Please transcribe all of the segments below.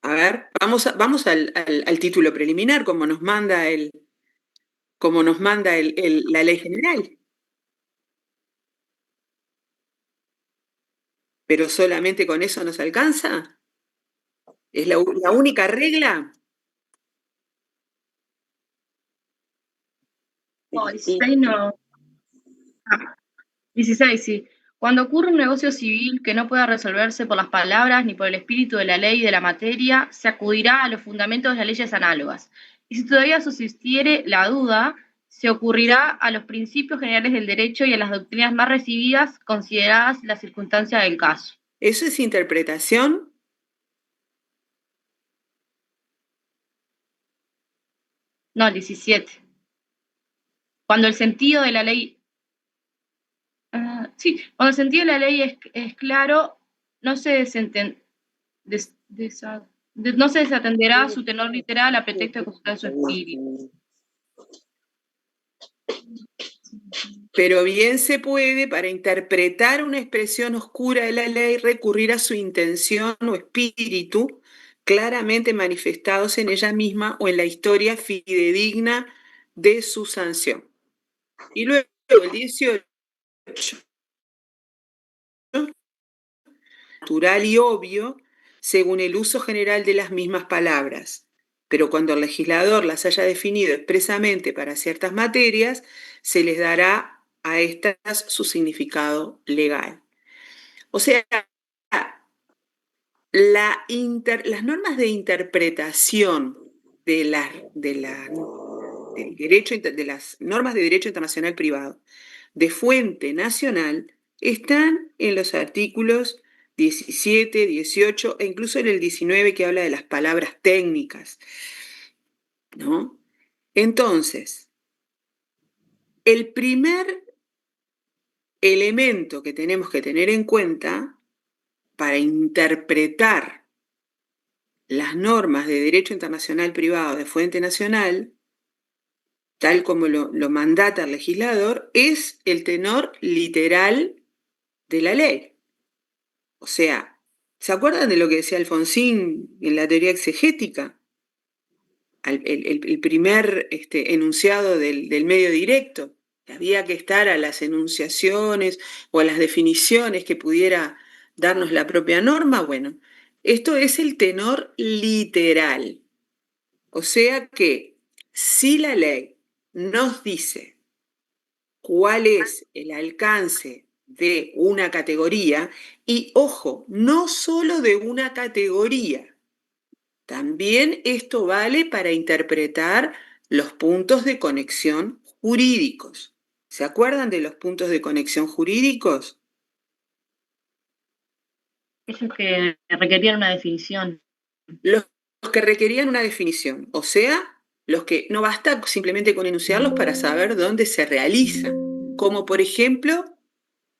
A ver, vamos al título preliminar, como nos manda la ley general. ¿Pero solamente con eso nos alcanza? ¿Es la única regla? No, 16 no. 16, sí. Cuando ocurre un negocio civil que no pueda resolverse por las palabras ni por el espíritu de la ley y de la materia, se acudirá a los fundamentos de las leyes análogas. Y si todavía subsistiere la duda, se ocurrirá a los principios generales del derecho y a las doctrinas más recibidas, consideradas las circunstancias del caso. ¿Eso es interpretación? No, el 17. Cuando el sentido de la ley sí, cuando el sentido de la ley es claro, no se, no se desatenderá su tenor literal a pretexto de consultar su espíritu. Pero bien se puede, para interpretar una expresión oscura de la ley, recurrir a su intención o espíritu claramente manifestados en ella misma o en la historia fidedigna de su sanción. Y luego el 18, natural y obvio, según el uso general de las mismas palabras. Pero cuando el legislador las haya definido expresamente para ciertas materias, se les dará a estas su significado legal. O sea, las normas de interpretación del derecho, de las normas de derecho internacional privado de fuente nacional están en los artículos 17, 18 e incluso en el 19 que habla de las palabras técnicas, ¿no? Entonces, el primer elemento que tenemos que tener en cuenta para interpretar las normas de derecho internacional privado de fuente nacional, tal como lo mandata el legislador, es el tenor literal de la ley. O sea, ¿se acuerdan de lo que decía Alfonsín en la teoría exegética? El primer enunciado del medio directo. Había que estar a las enunciaciones o a las definiciones que pudiera darnos la propia norma. Bueno, esto es el tenor literal. O sea que si la ley nos dice cuál es el alcance de una categoría, y ojo, no solo de una categoría, también esto vale para interpretar los puntos de conexión jurídicos. ¿Se acuerdan de los puntos de conexión jurídicos? Esos que requerían una definición. Los que requerían una definición, o sea, los que no basta simplemente con enunciarlos para saber dónde se realizan, como por ejemplo,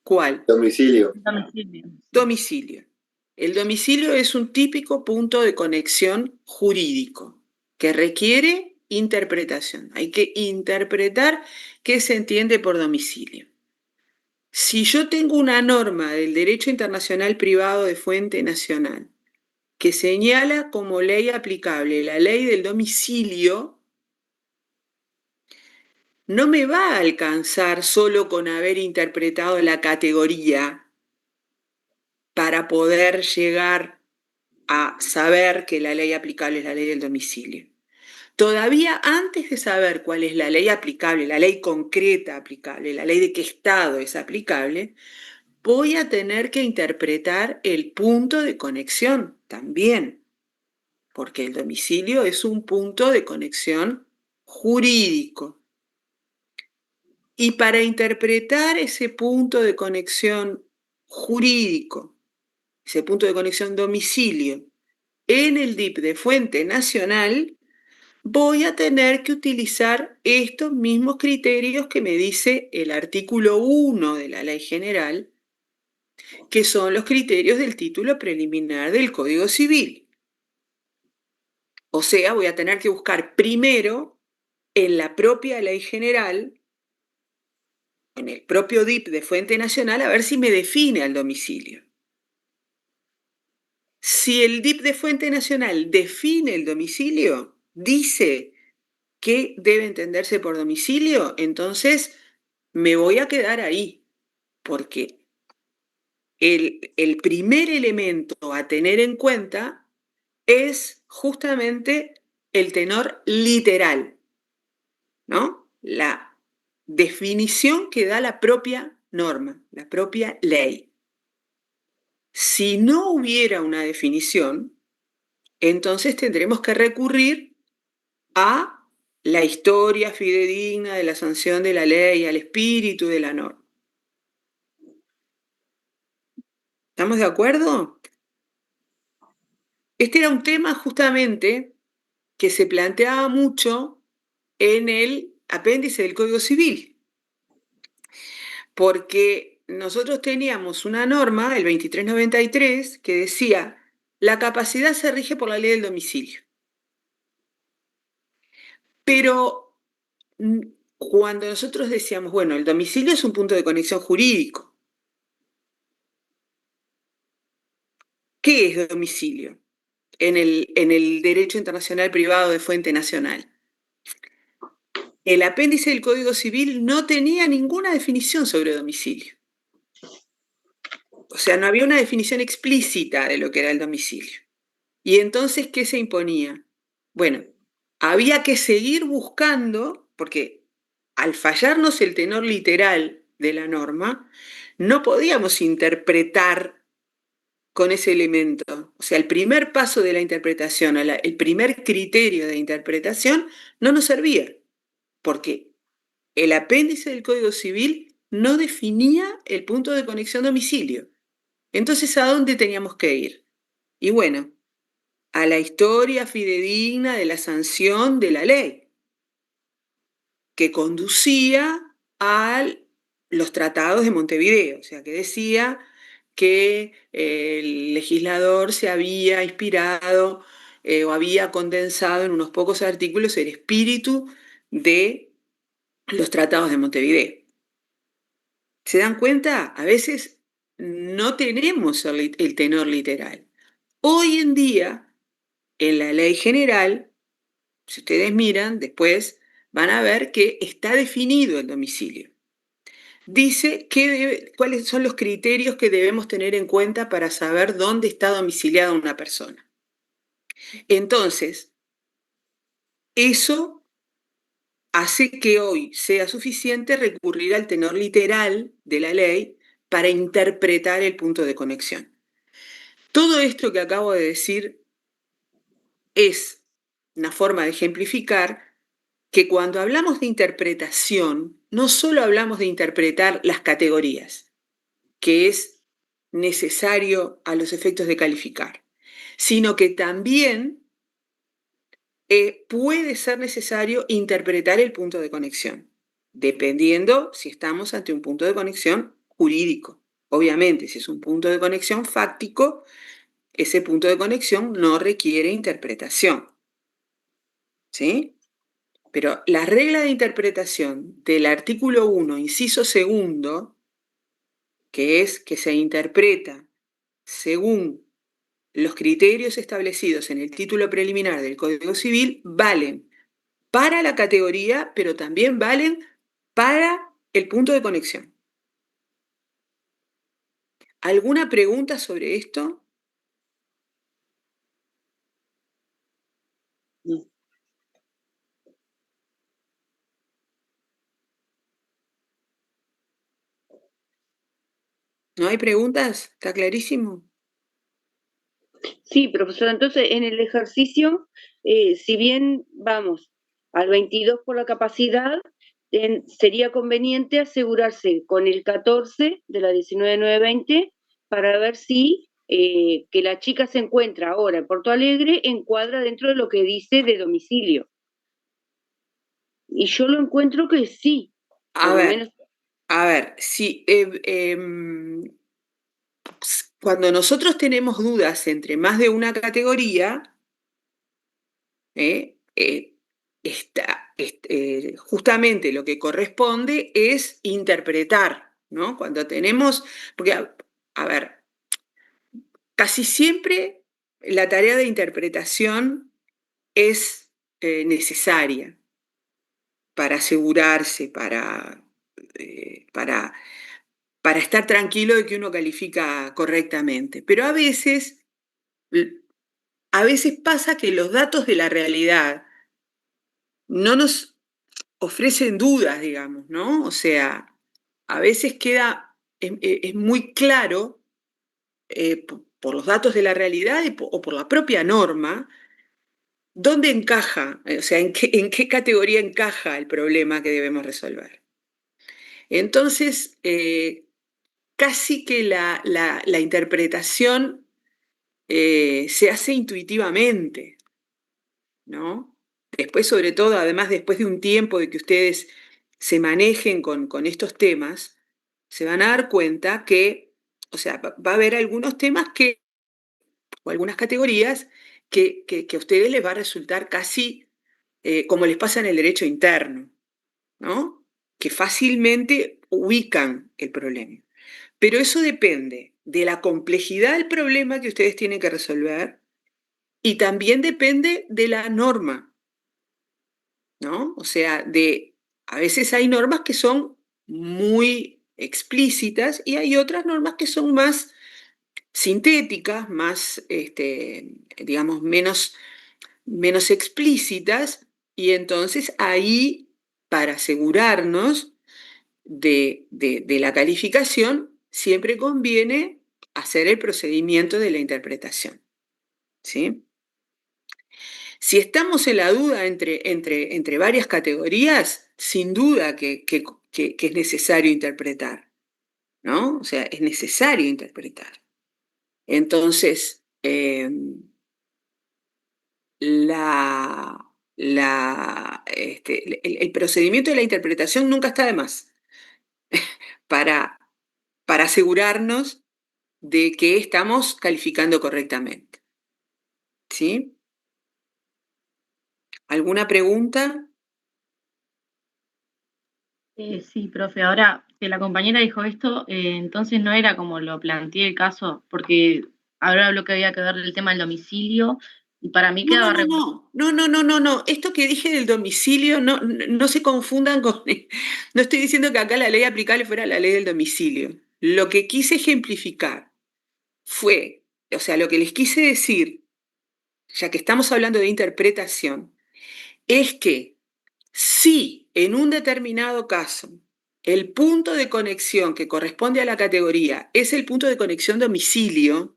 ¿cuál? Domicilio. Domicilio. El domicilio es un típico punto de conexión jurídico que requiere interpretación. Hay que interpretar qué se entiende por domicilio. Si yo tengo una norma del derecho internacional privado de fuente nacional que señala como ley aplicable la ley del domicilio, no me va a alcanzar solo con haber interpretado la categoría para poder llegar a saber que la ley aplicable es la ley del domicilio. Todavía antes de saber cuál es la ley aplicable, la ley concreta aplicable, la ley de qué estado es aplicable, voy a tener que interpretar el punto de conexión también, porque el domicilio es un punto de conexión jurídico. Y para interpretar ese punto de conexión jurídico, ese punto de conexión domicilio, en el DIP de fuente nacional, voy a tener que utilizar estos mismos criterios que me dice el artículo 1 de la Ley General, que son los criterios del título preliminar del Código Civil. O sea, voy a tener que buscar primero en la propia Ley General, en el propio DIP de fuente nacional, a ver si me define al domicilio. si el DIP de Fuente Nacional define el domicilio, dice que debe entenderse por domicilio, entonces me voy a quedar ahí, porque el primer elemento a tener en cuenta es justamente el tenor literal, ¿no? La definición que da la propia norma, la propia ley. Si no hubiera una definición, entonces tendremos que recurrir a la historia fidedigna de la sanción de la ley, al espíritu de la norma. ¿Estamos de acuerdo? Este era un tema justamente que se planteaba mucho en el apéndice del Código Civil, porque nosotros teníamos una norma, el 2393, que decía, la capacidad se rige por la ley del domicilio. Pero cuando nosotros decíamos, bueno, el domicilio es un punto de conexión jurídico. ¿Qué es domicilio en el derecho internacional privado de fuente nacional? El apéndice del Código Civil no tenía ninguna definición sobre domicilio. O sea, no había una definición explícita de lo que era el domicilio. Y entonces, ¿qué se imponía? Bueno, había que seguir buscando, porque al fallarnos el tenor literal de la norma, no podíamos interpretar con ese elemento. O sea, el primer paso de la interpretación, el primer criterio de interpretación, no nos servía, porque el apéndice del Código Civil no definía el punto de conexión domicilio. Entonces, ¿a dónde teníamos que ir? Y bueno, a la historia fidedigna de la sanción de la ley, que conducía a los tratados de Montevideo, o sea, que decía que el legislador se había inspirado o había condensado en unos pocos artículos el espíritu de los tratados de Montevideo. ¿Se dan cuenta? A veces no tenemos el tenor literal. Hoy en día, en la ley general, si ustedes miran, después van a ver que está definido el domicilio. Dice cuáles son los criterios que debemos tener en cuenta para saber dónde está domiciliada una persona. Entonces, eso hace que hoy sea suficiente recurrir al tenor literal de la ley para interpretar el punto de conexión. Todo esto que acabo de decir es una forma de ejemplificar que cuando hablamos de interpretación, no solo hablamos de interpretar las categorías, que es necesario a los efectos de calificar, sino que también puede ser necesario interpretar el punto de conexión, dependiendo si estamos ante un punto de conexión jurídico. Obviamente, si es un punto de conexión fáctico, ese punto de conexión no requiere interpretación. ¿Sí? Pero la regla de interpretación del artículo 1, inciso segundo, que es que se interpreta según los criterios establecidos en el título preliminar del Código Civil, valen para la categoría, pero también valen para el punto de conexión. ¿Alguna pregunta sobre esto? ¿No hay preguntas? ¿Está clarísimo? Sí, profesora, entonces en el ejercicio, si bien vamos al 22 por la capacidad, sería conveniente asegurarse con el 14 de la 19920 para ver si que la chica se encuentra ahora en Porto Alegre encuadra dentro de lo que dice de domicilio. Y yo lo encuentro que sí. A ver, sí. Cuando nosotros tenemos dudas entre más de una categoría, justamente lo que corresponde es interpretar, ¿no? Cuando tenemos, porque, a ver, casi siempre la tarea de interpretación es necesaria para asegurarse, para estar tranquilo de que uno califica correctamente. Pero a veces pasa que los datos de la realidad no nos ofrecen dudas, digamos, ¿no? O sea, a veces es muy claro por los datos de la realidad o por la propia norma, dónde encaja, o sea, en qué categoría encaja el problema que debemos resolver. Entonces, casi que la interpretación se hace intuitivamente, ¿no? Después, sobre todo, además, después de un tiempo de que ustedes se manejen con estos temas, se van a dar cuenta que, o sea, va a haber algunos temas o algunas categorías que a ustedes les va a resultar casi como les pasa en el derecho interno, ¿no? Que fácilmente ubican el problema. Pero eso depende de la complejidad del problema que ustedes tienen que resolver y también depende de la norma, ¿no? O sea, a veces hay normas que son muy explícitas y hay otras normas que son más sintéticas, más, digamos, menos explícitas, y entonces ahí, para asegurarnos de la calificación, siempre conviene hacer el procedimiento de la interpretación, ¿sí? Si estamos en la duda entre varias categorías, sin duda que es necesario interpretar, ¿no? O sea, es necesario interpretar. Entonces, el procedimiento de la interpretación nunca está de más para, para asegurarnos de que estamos calificando correctamente. ¿Sí? ¿Alguna pregunta? Sí, profe, ahora que la compañera dijo esto, entonces no era como lo planteé el caso, porque ahora habló que había que ver el tema del domicilio, y para mí No, no, quedaba no, no. Esto que dije del domicilio, no se confundan con... No estoy diciendo que acá la ley aplicable fuera la ley del domicilio. Lo que quise ejemplificar fue, o sea, lo que les quise decir, ya que estamos hablando de interpretación, es que si en un determinado caso el punto de conexión que corresponde a la categoría es el punto de conexión domicilio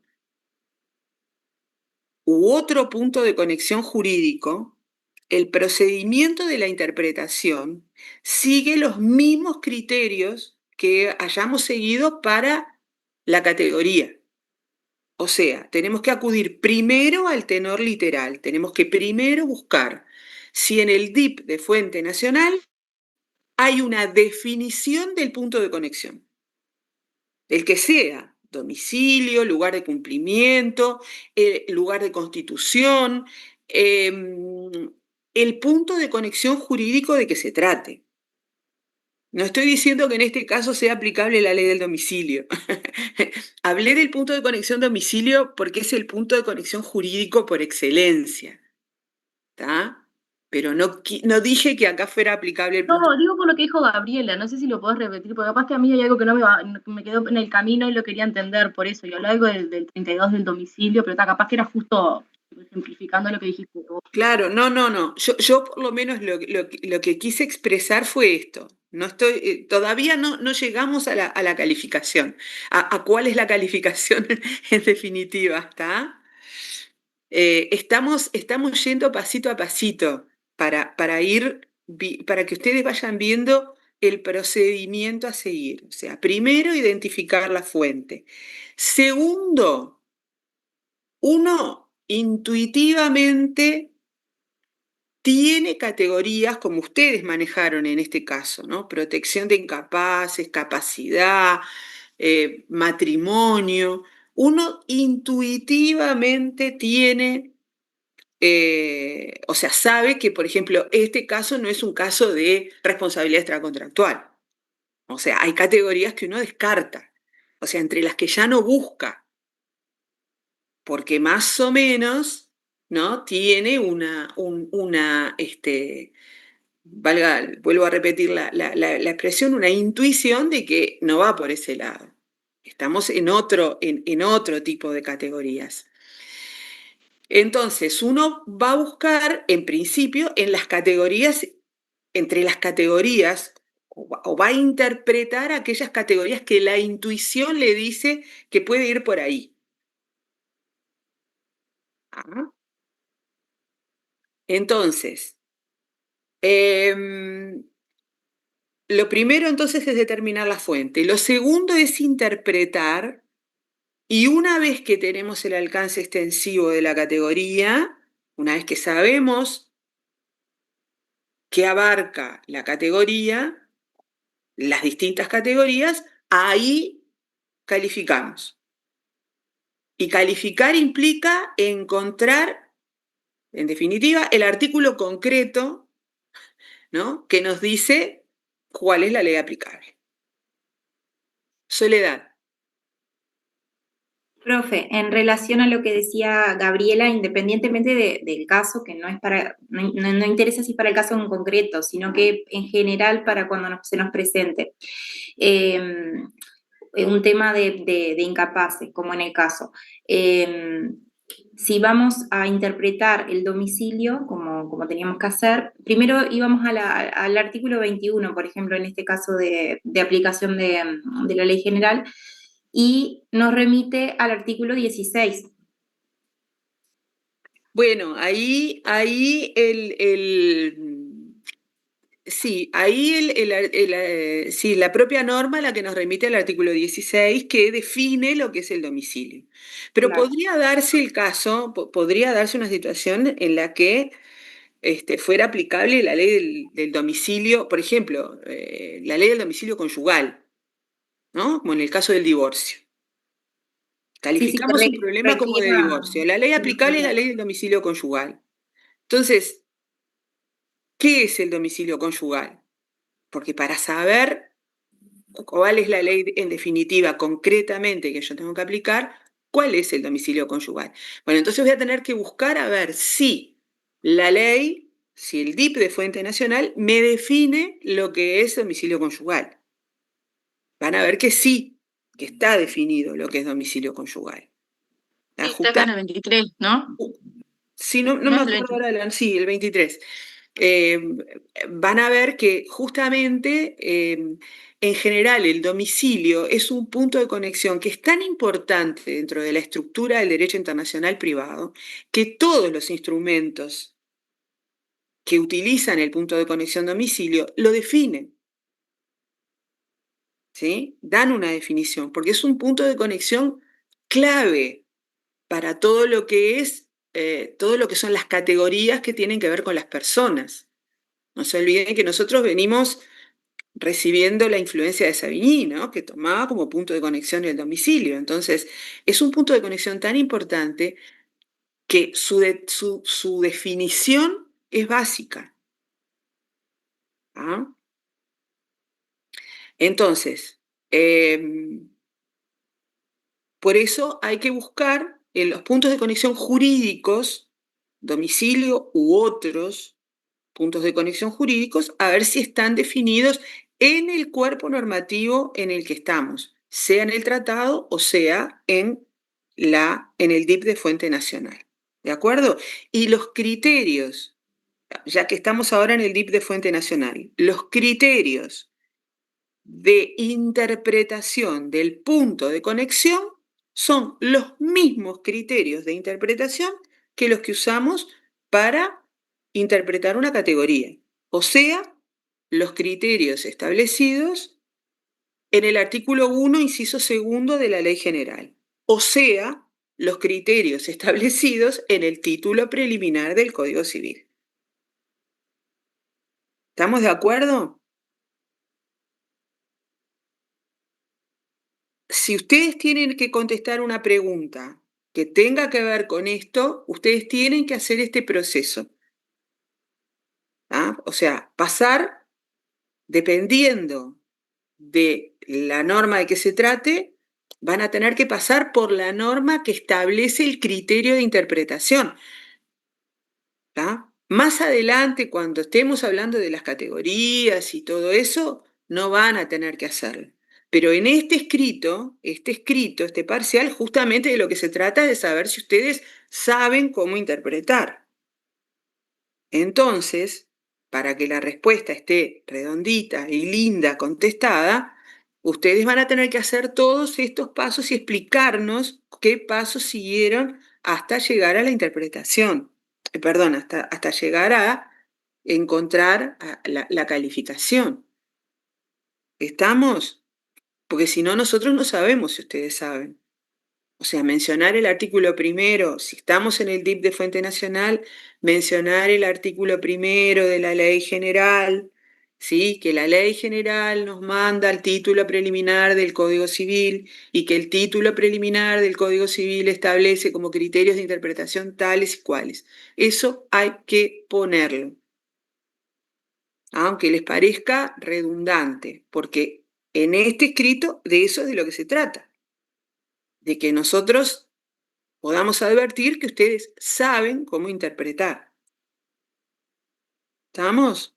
u otro punto de conexión jurídico, el procedimiento de la interpretación sigue los mismos criterios que hayamos seguido para la categoría. O sea, tenemos que acudir primero al tenor literal, tenemos que primero buscar si en el DIP de fuente nacional hay una definición del punto de conexión, el que sea, domicilio, lugar de cumplimiento, lugar de constitución, el punto de conexión jurídico de que se trate. No estoy diciendo que en este caso sea aplicable la ley del domicilio. Hablé del punto de conexión domicilio porque es el punto de conexión jurídico por excelencia, ¿está? Pero no dije que acá fuera aplicable el No, punto. digo por lo que dijo Gabriela, no sé si lo podés repetir, porque capaz que a mí hay algo que no me quedó en el camino y lo quería entender por eso. Yo hablaba algo del 32 del domicilio, pero capaz que era justo simplificando lo que dijiste vos. Claro, no. Yo por lo menos lo que quise expresar fue esto. No estoy, todavía no llegamos a la calificación. A cuál es la calificación en definitiva, ¿está? Estamos yendo pasito a pasito para que ustedes vayan viendo el procedimiento a seguir. O sea, primero, identificar la fuente. Segundo, uno intuitivamente tiene categorías como ustedes manejaron en este caso, ¿no? Protección de incapaces, capacidad, matrimonio. Uno intuitivamente tiene, o sea, sabe que, por ejemplo, este caso no es un caso de responsabilidad extracontractual. O sea, hay categorías que uno descarta, o sea, entre las que ya no busca. porque más o menos, ¿no? Tiene vuelvo a repetir la expresión, una intuición de que no va por ese lado. Estamos en otro tipo de categorías. Entonces, uno va a buscar, en principio, en las categorías, entre las categorías, o va a interpretar aquellas categorías que la intuición le dice que puede ir por ahí. ¿Ah? Entonces, lo primero entonces es determinar la fuente. Lo segundo es interpretar, y una vez que tenemos el alcance extensivo de la categoría, una vez que sabemos qué abarca la categoría, las distintas categorías, ahí calificamos. Y calificar implica encontrar, en definitiva, el artículo concreto, ¿no?, que nos dice cuál es la ley aplicable. Soledad. Profe, en relación a lo que decía Gabriela, independientemente del caso, que no es no interesa si para el caso en concreto, sino que en general para cuando se nos presente un tema de incapaces, como en el caso. Si vamos a interpretar el domicilio, como teníamos que hacer, primero íbamos al artículo 21, por ejemplo, en este caso de aplicación de la ley general, y nos remite al artículo 16. Bueno, ahí sí, ahí sí, la propia norma la que nos remite al artículo 16 que define lo que es el domicilio. Pero Claro. podría darse el caso, podría darse una situación en la que fuera aplicable la ley del domicilio, por ejemplo, la ley del domicilio conyugal, ¿no? Como en el caso del divorcio. Calificamos Sí, un problema como de divorcio. La ley aplicable es la ley del domicilio conyugal. Entonces, ¿qué es el domicilio conyugal? Porque para saber cuál es la ley en definitiva, concretamente, que yo tengo que aplicar, ¿cuál es el domicilio conyugal? Bueno, entonces voy a tener que buscar a ver si la ley, si el DIP de fuente nacional me define lo que es domicilio conyugal. Van a ver que sí, que está definido lo que es domicilio conyugal. Sí, está acá en el 23, ¿no? Sí, no ¿No me es el acuerdo ahora, sí, el 23. Van a ver que justamente, en general, el domicilio es un punto de conexión que es tan importante dentro de la estructura del derecho internacional privado que todos los instrumentos que utilizan el punto de conexión domicilio lo definen, ¿sí? Dan una definición, porque es un punto de conexión clave para todo lo que es, todo lo que son las categorías que tienen que ver con las personas. No se olviden que nosotros venimos recibiendo la influencia de Savigny, ¿no?, que tomaba como punto de conexión el domicilio. Entonces, es un punto de conexión tan importante que su definición es básica. ¿Ah? Entonces, por eso hay que buscar en los puntos de conexión jurídicos, domicilio u otros puntos de conexión jurídicos, a ver si están definidos en el cuerpo normativo en el que estamos, sea en el tratado o sea en el DIP de fuente nacional. ¿De acuerdo? Y los criterios, ya que estamos ahora en el DIP de fuente nacional, los criterios de interpretación del punto de conexión son los mismos criterios de interpretación que los que usamos para interpretar una categoría, o sea, los criterios establecidos en el artículo 1, inciso segundo de la Ley General, o sea, los criterios establecidos en el título preliminar del Código Civil. ¿Estamos de acuerdo? Si ustedes tienen que contestar una pregunta que tenga que ver con esto, ustedes tienen que hacer este proceso. ¿Ah? O sea, pasar, dependiendo de la norma de que se trate, van a tener que pasar por la norma que establece el criterio de interpretación. ¿Tá? Más adelante, cuando estemos hablando de las categorías y todo eso, no van a tener que hacerlo. Pero en este parcial, justamente de lo que se trata es de saber si ustedes saben cómo interpretar. Entonces, para que la respuesta esté redondita y linda contestada, ustedes van a tener que hacer todos estos pasos y explicarnos qué pasos siguieron hasta llegar a la interpretación. Perdón, hasta llegar a encontrar la calificación. ¿Estamos? Porque si no, nosotros no sabemos si ustedes saben. O sea, mencionar el artículo primero, si estamos en el DIP de Fuente Nacional, mencionar el artículo primero de la Ley General, ¿sí? Que la Ley General nos manda el título preliminar del Código Civil y que el título preliminar del Código Civil establece como criterios de interpretación tales y cuales. Eso hay que ponerlo. Aunque les parezca redundante, porque en este escrito de eso es de lo que se trata. De que nosotros podamos advertir que ustedes saben cómo interpretar. ¿Estamos?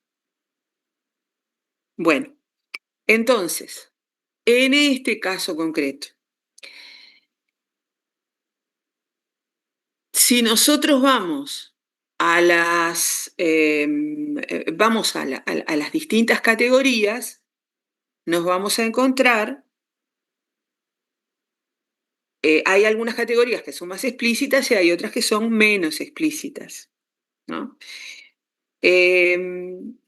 Bueno, entonces, en este caso concreto, si nosotros vamos a las, a las distintas categorías, nos vamos a encontrar, hay algunas categorías que son más explícitas y hay otras que son menos explícitas, ¿no? En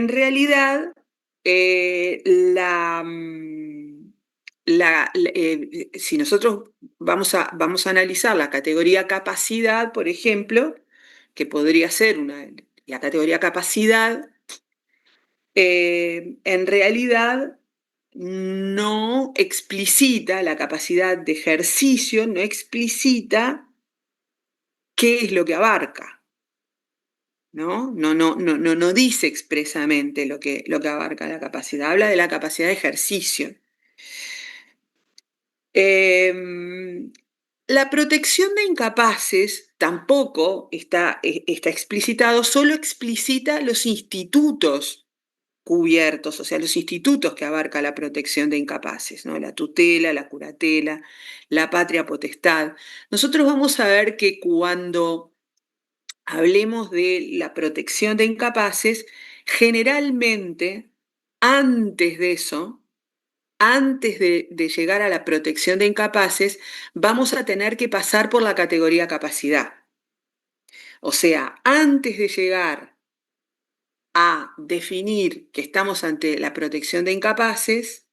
realidad, si nosotros vamos a analizar la categoría capacidad, por ejemplo, que podría ser la categoría capacidad, en realidad no explicita la capacidad de ejercicio, no explicita qué es lo que abarca. No dice expresamente lo que abarca la capacidad, habla de la capacidad de ejercicio. La protección de incapaces tampoco está explicitado, solo explicita los institutos cubiertos, o sea, los institutos que abarca la protección de incapaces, ¿no? La tutela, la curatela, la patria potestad. Nosotros vamos a ver que cuando hablemos de la protección de incapaces, generalmente, antes de eso, antes de llegar a la protección de incapaces, vamos a tener que pasar por la categoría capacidad. O sea, antes de llegar a definir que estamos ante la protección de incapaces,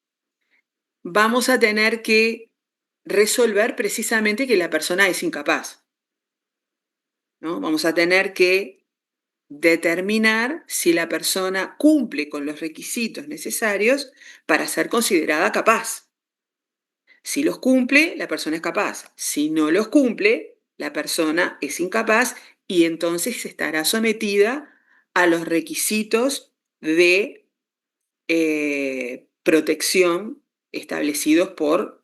vamos a tener que resolver precisamente que la persona es incapaz, ¿no? Vamos a tener que determinar si la persona cumple con los requisitos necesarios para ser considerada capaz. Si los cumple, la persona es capaz. Si no los cumple, la persona es incapaz y entonces estará sometida a los requisitos de protección establecidos por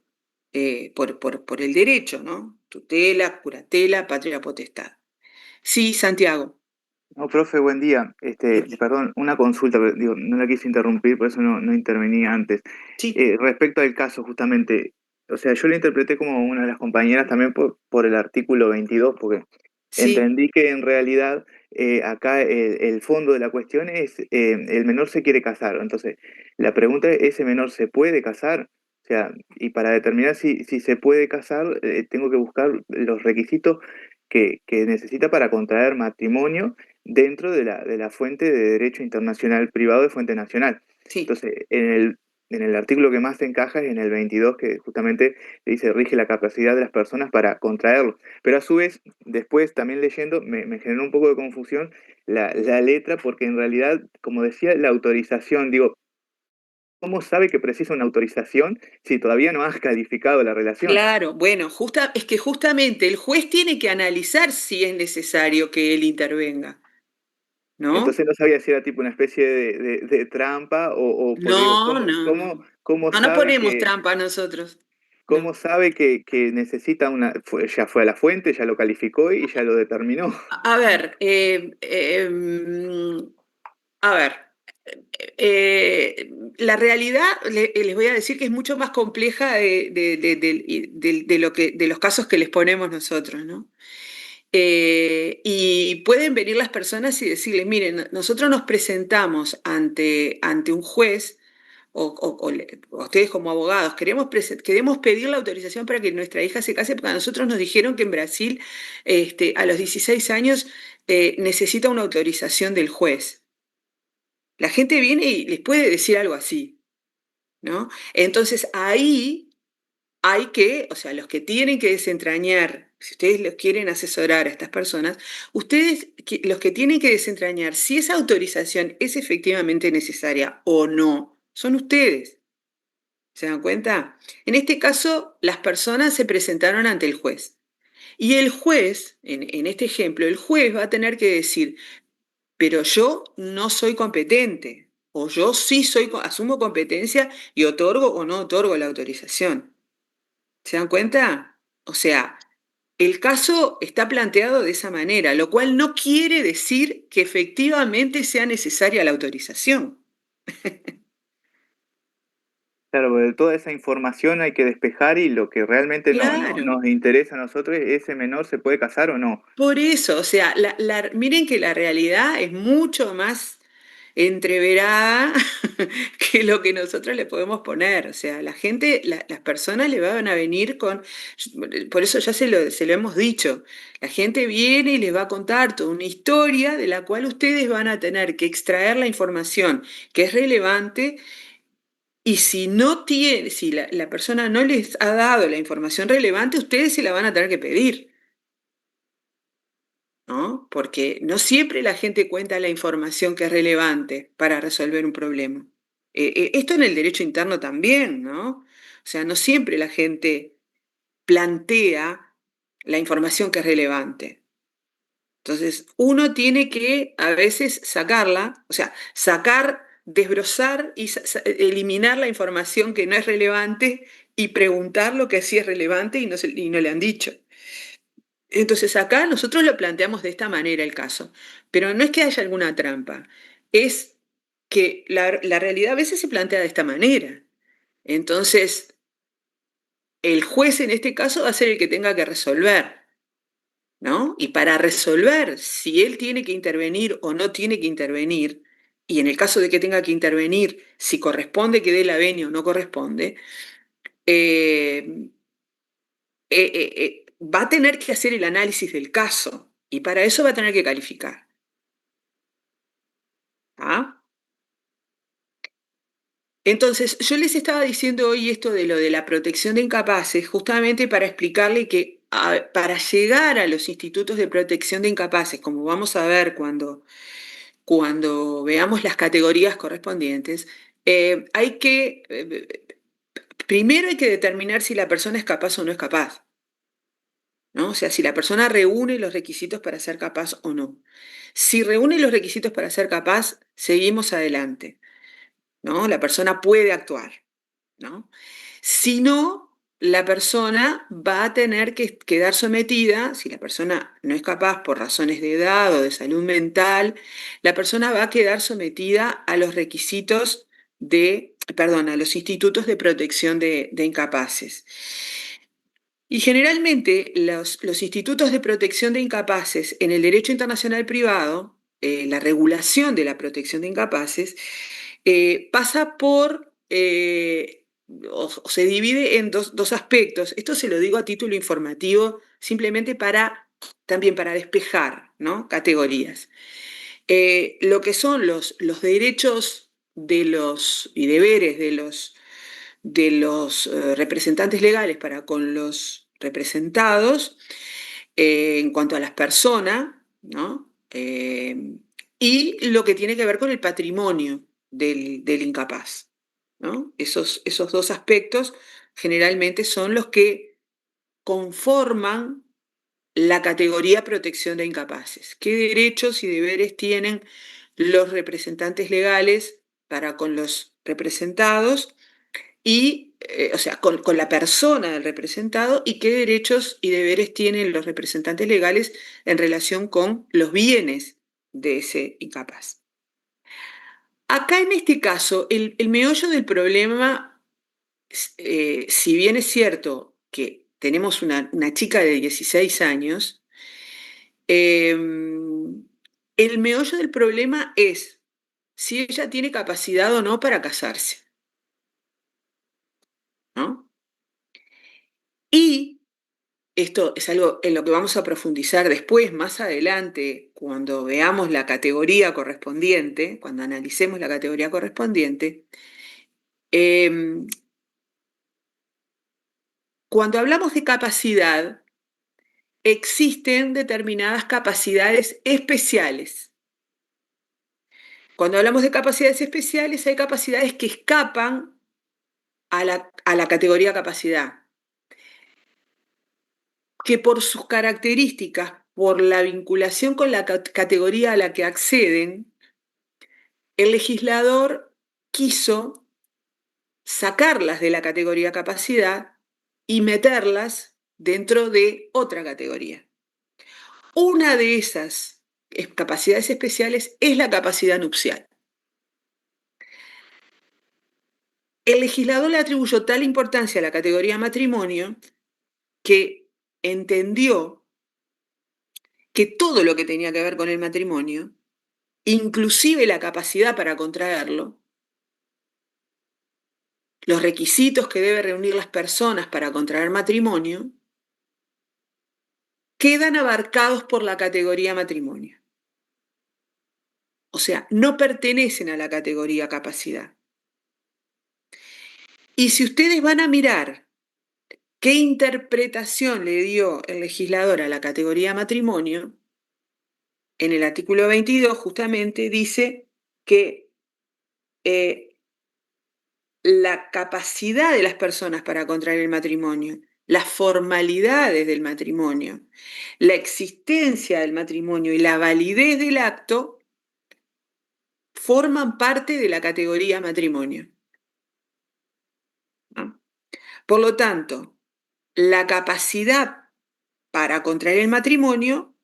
el derecho, ¿no? Tutela, curatela, patria potestad. Sí, Santiago. No, profe, buen día. Perdón, una consulta, pero, digo, no la quise interrumpir, por eso no intervení antes. Sí. Respecto al caso, justamente, o sea, yo lo interpreté como una de las compañeras también por el artículo 22, porque Sí. entendí que en realidad acá el fondo de la cuestión es el menor se quiere casar. Entonces, la pregunta es, ¿ese menor se puede casar? O sea, y para determinar si se puede casar, tengo que buscar los requisitos que necesita para contraer matrimonio dentro de la fuente de derecho internacional privado de fuente nacional. Sí. Entonces, en el artículo que más se encaja es en el 22, que justamente dice rige la capacidad de las personas para contraerlo. Pero a su vez, después también leyendo, me generó un poco de confusión la letra, porque en realidad, como decía, la autorización, digo, ¿cómo sabe que precisa una autorización si todavía no has calificado la relación? Claro, bueno, es que justamente el juez tiene que analizar si es necesario que él intervenga. ¿no? Entonces no sabía si era tipo una especie de trampa o porque digo, No, no, no. ¿cómo No nos sabe ponemos trampa nosotros. cómo No. sabe que necesita ya fue a la fuente, ya lo calificó y ya lo determinó? A ver, a ver, la realidad les voy a decir que es mucho más compleja de los casos que les ponemos nosotros, ¿no? Y pueden venir las personas y decirles, miren, nosotros nos presentamos ante un juez o ustedes como abogados, queremos pedir la autorización para que nuestra hija se case, porque a nosotros nos dijeron que en Brasil a los 16 años necesita una autorización del juez. La gente viene y les puede decir algo así, ¿no? Entonces ahí hay que, o sea, los que tienen que desentrañar, si ustedes los quieren asesorar a estas personas, los que tienen que desentrañar si esa autorización es efectivamente necesaria o no, son ustedes. ¿Se dan cuenta? En este caso, las personas se presentaron ante el juez. Y el juez, en este ejemplo, el juez va a tener que decir, pero yo no soy competente, o yo sí asumo competencia y otorgo o no otorgo la autorización. ¿Se dan cuenta? O sea, el caso está planteado de esa manera, lo cual no quiere decir que efectivamente sea necesaria la autorización. Claro, porque toda esa información hay que despejar y lo que realmente Claro. nos interesa a nosotros es ese menor se puede casar o no. Por eso, o sea, miren que la realidad es mucho más entreverada que lo que nosotros le podemos poner. O sea, las personas le van a venir con, por eso ya se lo hemos dicho, la gente viene y les va a contar toda una historia de la cual ustedes van a tener que extraer la información que es relevante y si la persona no les ha dado la información relevante, ustedes se la van a tener que pedir. ¿No? Porque no siempre la gente cuenta la información que es relevante para resolver un problema. Esto en el derecho interno también, ¿no? O sea, no siempre la gente plantea la información que es relevante. Entonces, uno tiene que a veces sacarla, o sea, desbrozar y eliminar la información que no es relevante y preguntar lo que sí es relevante y no le han dicho. Entonces acá nosotros lo planteamos de esta manera el caso, pero no es que haya alguna trampa, es que la realidad a veces se plantea de esta manera. Entonces, el juez en este caso va a ser el que tenga que resolver, ¿no? Y para resolver si él tiene que intervenir o no tiene que intervenir, y en el caso de que tenga que intervenir, si corresponde que dé la venia o no corresponde, eh, va a tener que hacer el análisis del caso y para eso va a tener que calificar. ¿Ah? Entonces, yo les estaba diciendo hoy esto de lo de la protección de incapaces, justamente para explicarle que para llegar a los institutos de protección de incapaces, como vamos a ver cuando veamos las categorías correspondientes, primero hay que determinar si la persona es capaz o no es capaz. ¿No? O sea, si la persona reúne los requisitos para ser capaz o no. Si reúne los requisitos para ser capaz, seguimos adelante, ¿no? La persona puede actuar, ¿no? Si no, la persona va a tener que quedar sometida, si la persona no es capaz por razones de edad o de salud mental, la persona va a quedar sometida a los requisitos a los institutos de protección de incapaces. Y generalmente los institutos de protección de incapaces en el derecho internacional privado, la regulación de la protección de incapaces, pasa por, o se divide en dos aspectos. Esto se lo digo a título informativo, simplemente también para despejar, ¿no? Categorías. Lo que son los derechos y deberes de los representantes legales para con los representados en cuanto a las personas, ¿no? Y lo que tiene que ver con el patrimonio del incapaz, ¿no? Esos dos aspectos generalmente son los que conforman la categoría protección de incapaces. ¿Qué derechos y deberes tienen los representantes legales para con los representados y, o sea, con la persona del representado, y qué derechos y deberes tienen los representantes legales en relación con los bienes de ese incapaz? Acá en este caso, el meollo del problema, si bien es cierto que tenemos una chica de 16 años, el meollo del problema es si ella tiene capacidad o no para casarse, ¿no? Y esto es algo en lo que vamos a profundizar después, más adelante, cuando veamos la categoría correspondiente, cuando analicemos la categoría correspondiente. Cuando hablamos de capacidad, existen determinadas capacidades especiales. Cuando hablamos de capacidades especiales, hay capacidades que escapan a la categoría capacidad, que por sus características, por la vinculación con la categoría a la que acceden, el legislador quiso sacarlas de la categoría capacidad y meterlas dentro de otra categoría. Una de esas capacidades especiales es la capacidad nupcial. El legislador le atribuyó tal importancia a la categoría matrimonio que entendió que todo lo que tenía que ver con el matrimonio, inclusive la capacidad para contraerlo, los requisitos que deben reunir las personas para contraer matrimonio, quedan abarcados por la categoría matrimonio. O sea, no pertenecen a la categoría capacidad. Y si ustedes van a mirar qué interpretación le dio el legislador a la categoría matrimonio, en el artículo 22 justamente dice que la capacidad de las personas para contraer el matrimonio, las formalidades del matrimonio, la existencia del matrimonio y la validez del acto forman parte de la categoría matrimonio. ¿No? Por lo tanto, la capacidad para contraer el matrimonio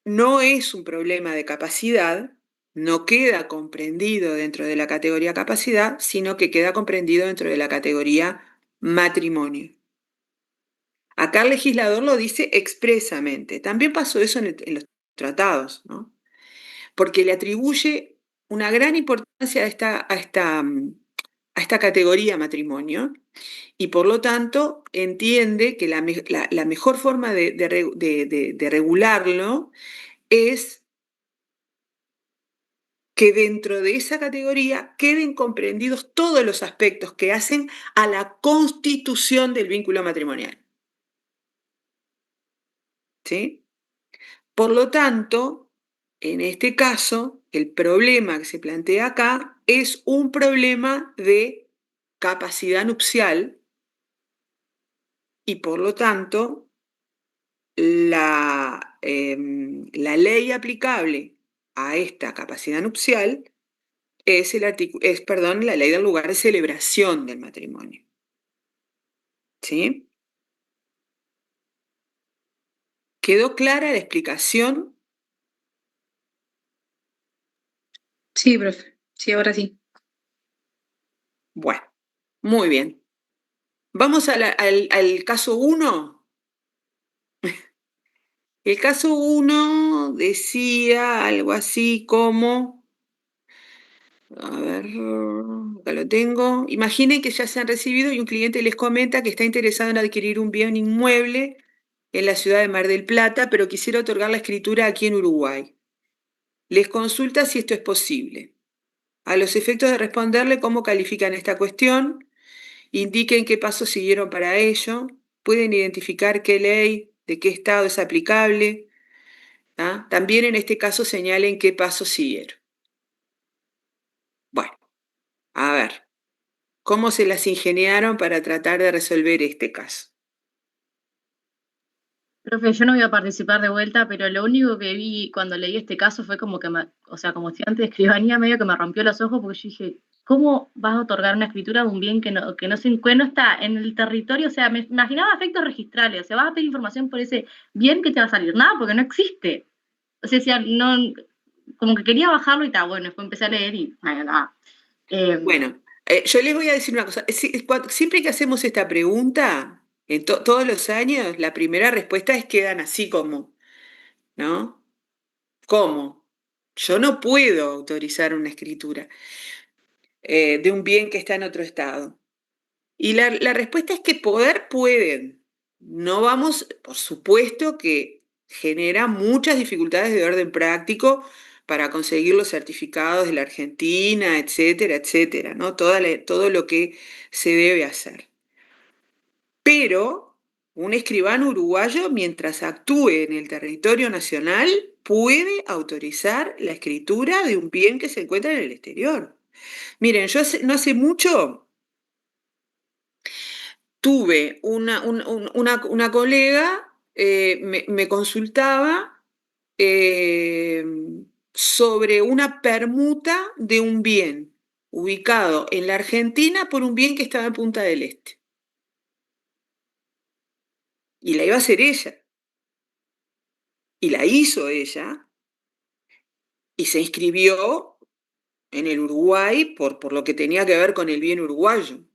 no es un problema de capacidad, no queda comprendido dentro de la categoría capacidad, sino que queda comprendido dentro de la categoría matrimonio. Acá el legislador lo dice expresamente. También pasó eso en los tratados, ¿no? Porque le atribuye una gran importancia a esta categoría matrimonio, y por lo tanto entiende que la mejor forma de regularlo es que dentro de esa categoría queden comprendidos todos los aspectos que hacen a la constitución del vínculo matrimonial. ¿Sí? Por lo tanto, en este caso, el problema que se plantea acá es un problema de capacidad nupcial, y por lo tanto, la ley aplicable a esta capacidad nupcial es la ley del lugar de celebración del matrimonio. ¿Sí? ¿Quedó clara la explicación? Sí, profe. Sí, ahora sí. Bueno, muy bien. Vamos al caso 1. El caso 1 decía algo así como, a ver, acá lo tengo. Imaginen que ya se han recibido y un cliente les comenta que está interesado en adquirir un bien inmueble en la ciudad de Mar del Plata, pero quisiera otorgar la escritura aquí en Uruguay. Les consulta si esto es posible. A los efectos de responderle cómo califican esta cuestión, indiquen qué pasos siguieron para ello, pueden identificar qué ley, de qué estado es aplicable. ¿Ah? También en este caso señalen qué pasos siguieron. Bueno, a ver, ¿cómo se las ingeniaron para tratar de resolver este caso? Profe, yo no voy a participar de vuelta, pero lo único que vi cuando leí este caso fue como que o sea, como estudiante de escribanía, medio que me rompió los ojos porque yo dije, ¿cómo vas a otorgar una escritura de un bien que no está en el territorio? O sea, me imaginaba efectos registrales, o sea, vas a pedir información por ese bien que te va a salir, nada, porque no existe. O sea, decía, no, como que quería bajarlo y tal, bueno, después empecé a leer y nada. Bueno, yo les voy a decir una cosa. Siempre que hacemos esta pregunta, todos los años, la primera respuesta es quedan así como, ¿no? ¿Cómo? Yo no puedo autorizar una escritura de un bien que está en otro estado. Y la respuesta es que poder pueden. No vamos, por supuesto que genera muchas dificultades de orden práctico para conseguir los certificados de la Argentina, etcétera, etcétera, ¿no? Todo lo que se debe hacer. Pero un escribano uruguayo, mientras actúe en el territorio nacional, puede autorizar la escritura de un bien que se encuentra en el exterior. Miren, no hace mucho tuve una colega, me consultaba eh, sobre una permuta de un bien ubicado en la Argentina por un bien que estaba en Punta del Este. Y la iba a hacer ella. Y la hizo ella y se inscribió en el Uruguay por lo que tenía que ver con el bien uruguayo.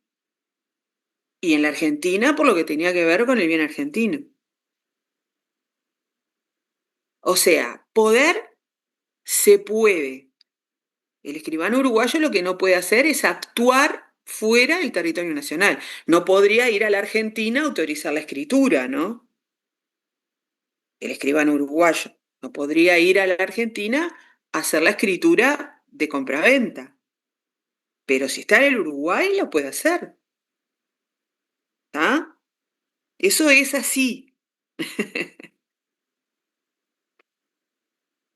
Y en la Argentina por lo que tenía que ver con el bien argentino. O sea, poder se puede. El escribano uruguayo lo que no puede hacer es actuar fuera del territorio nacional. No podría ir a la Argentina a autorizar la escritura, ¿no? El escribano uruguayo no podría ir a la Argentina a hacer la escritura de compraventa. Pero si está en el Uruguay, lo puede hacer. ¿Está? Eso es así.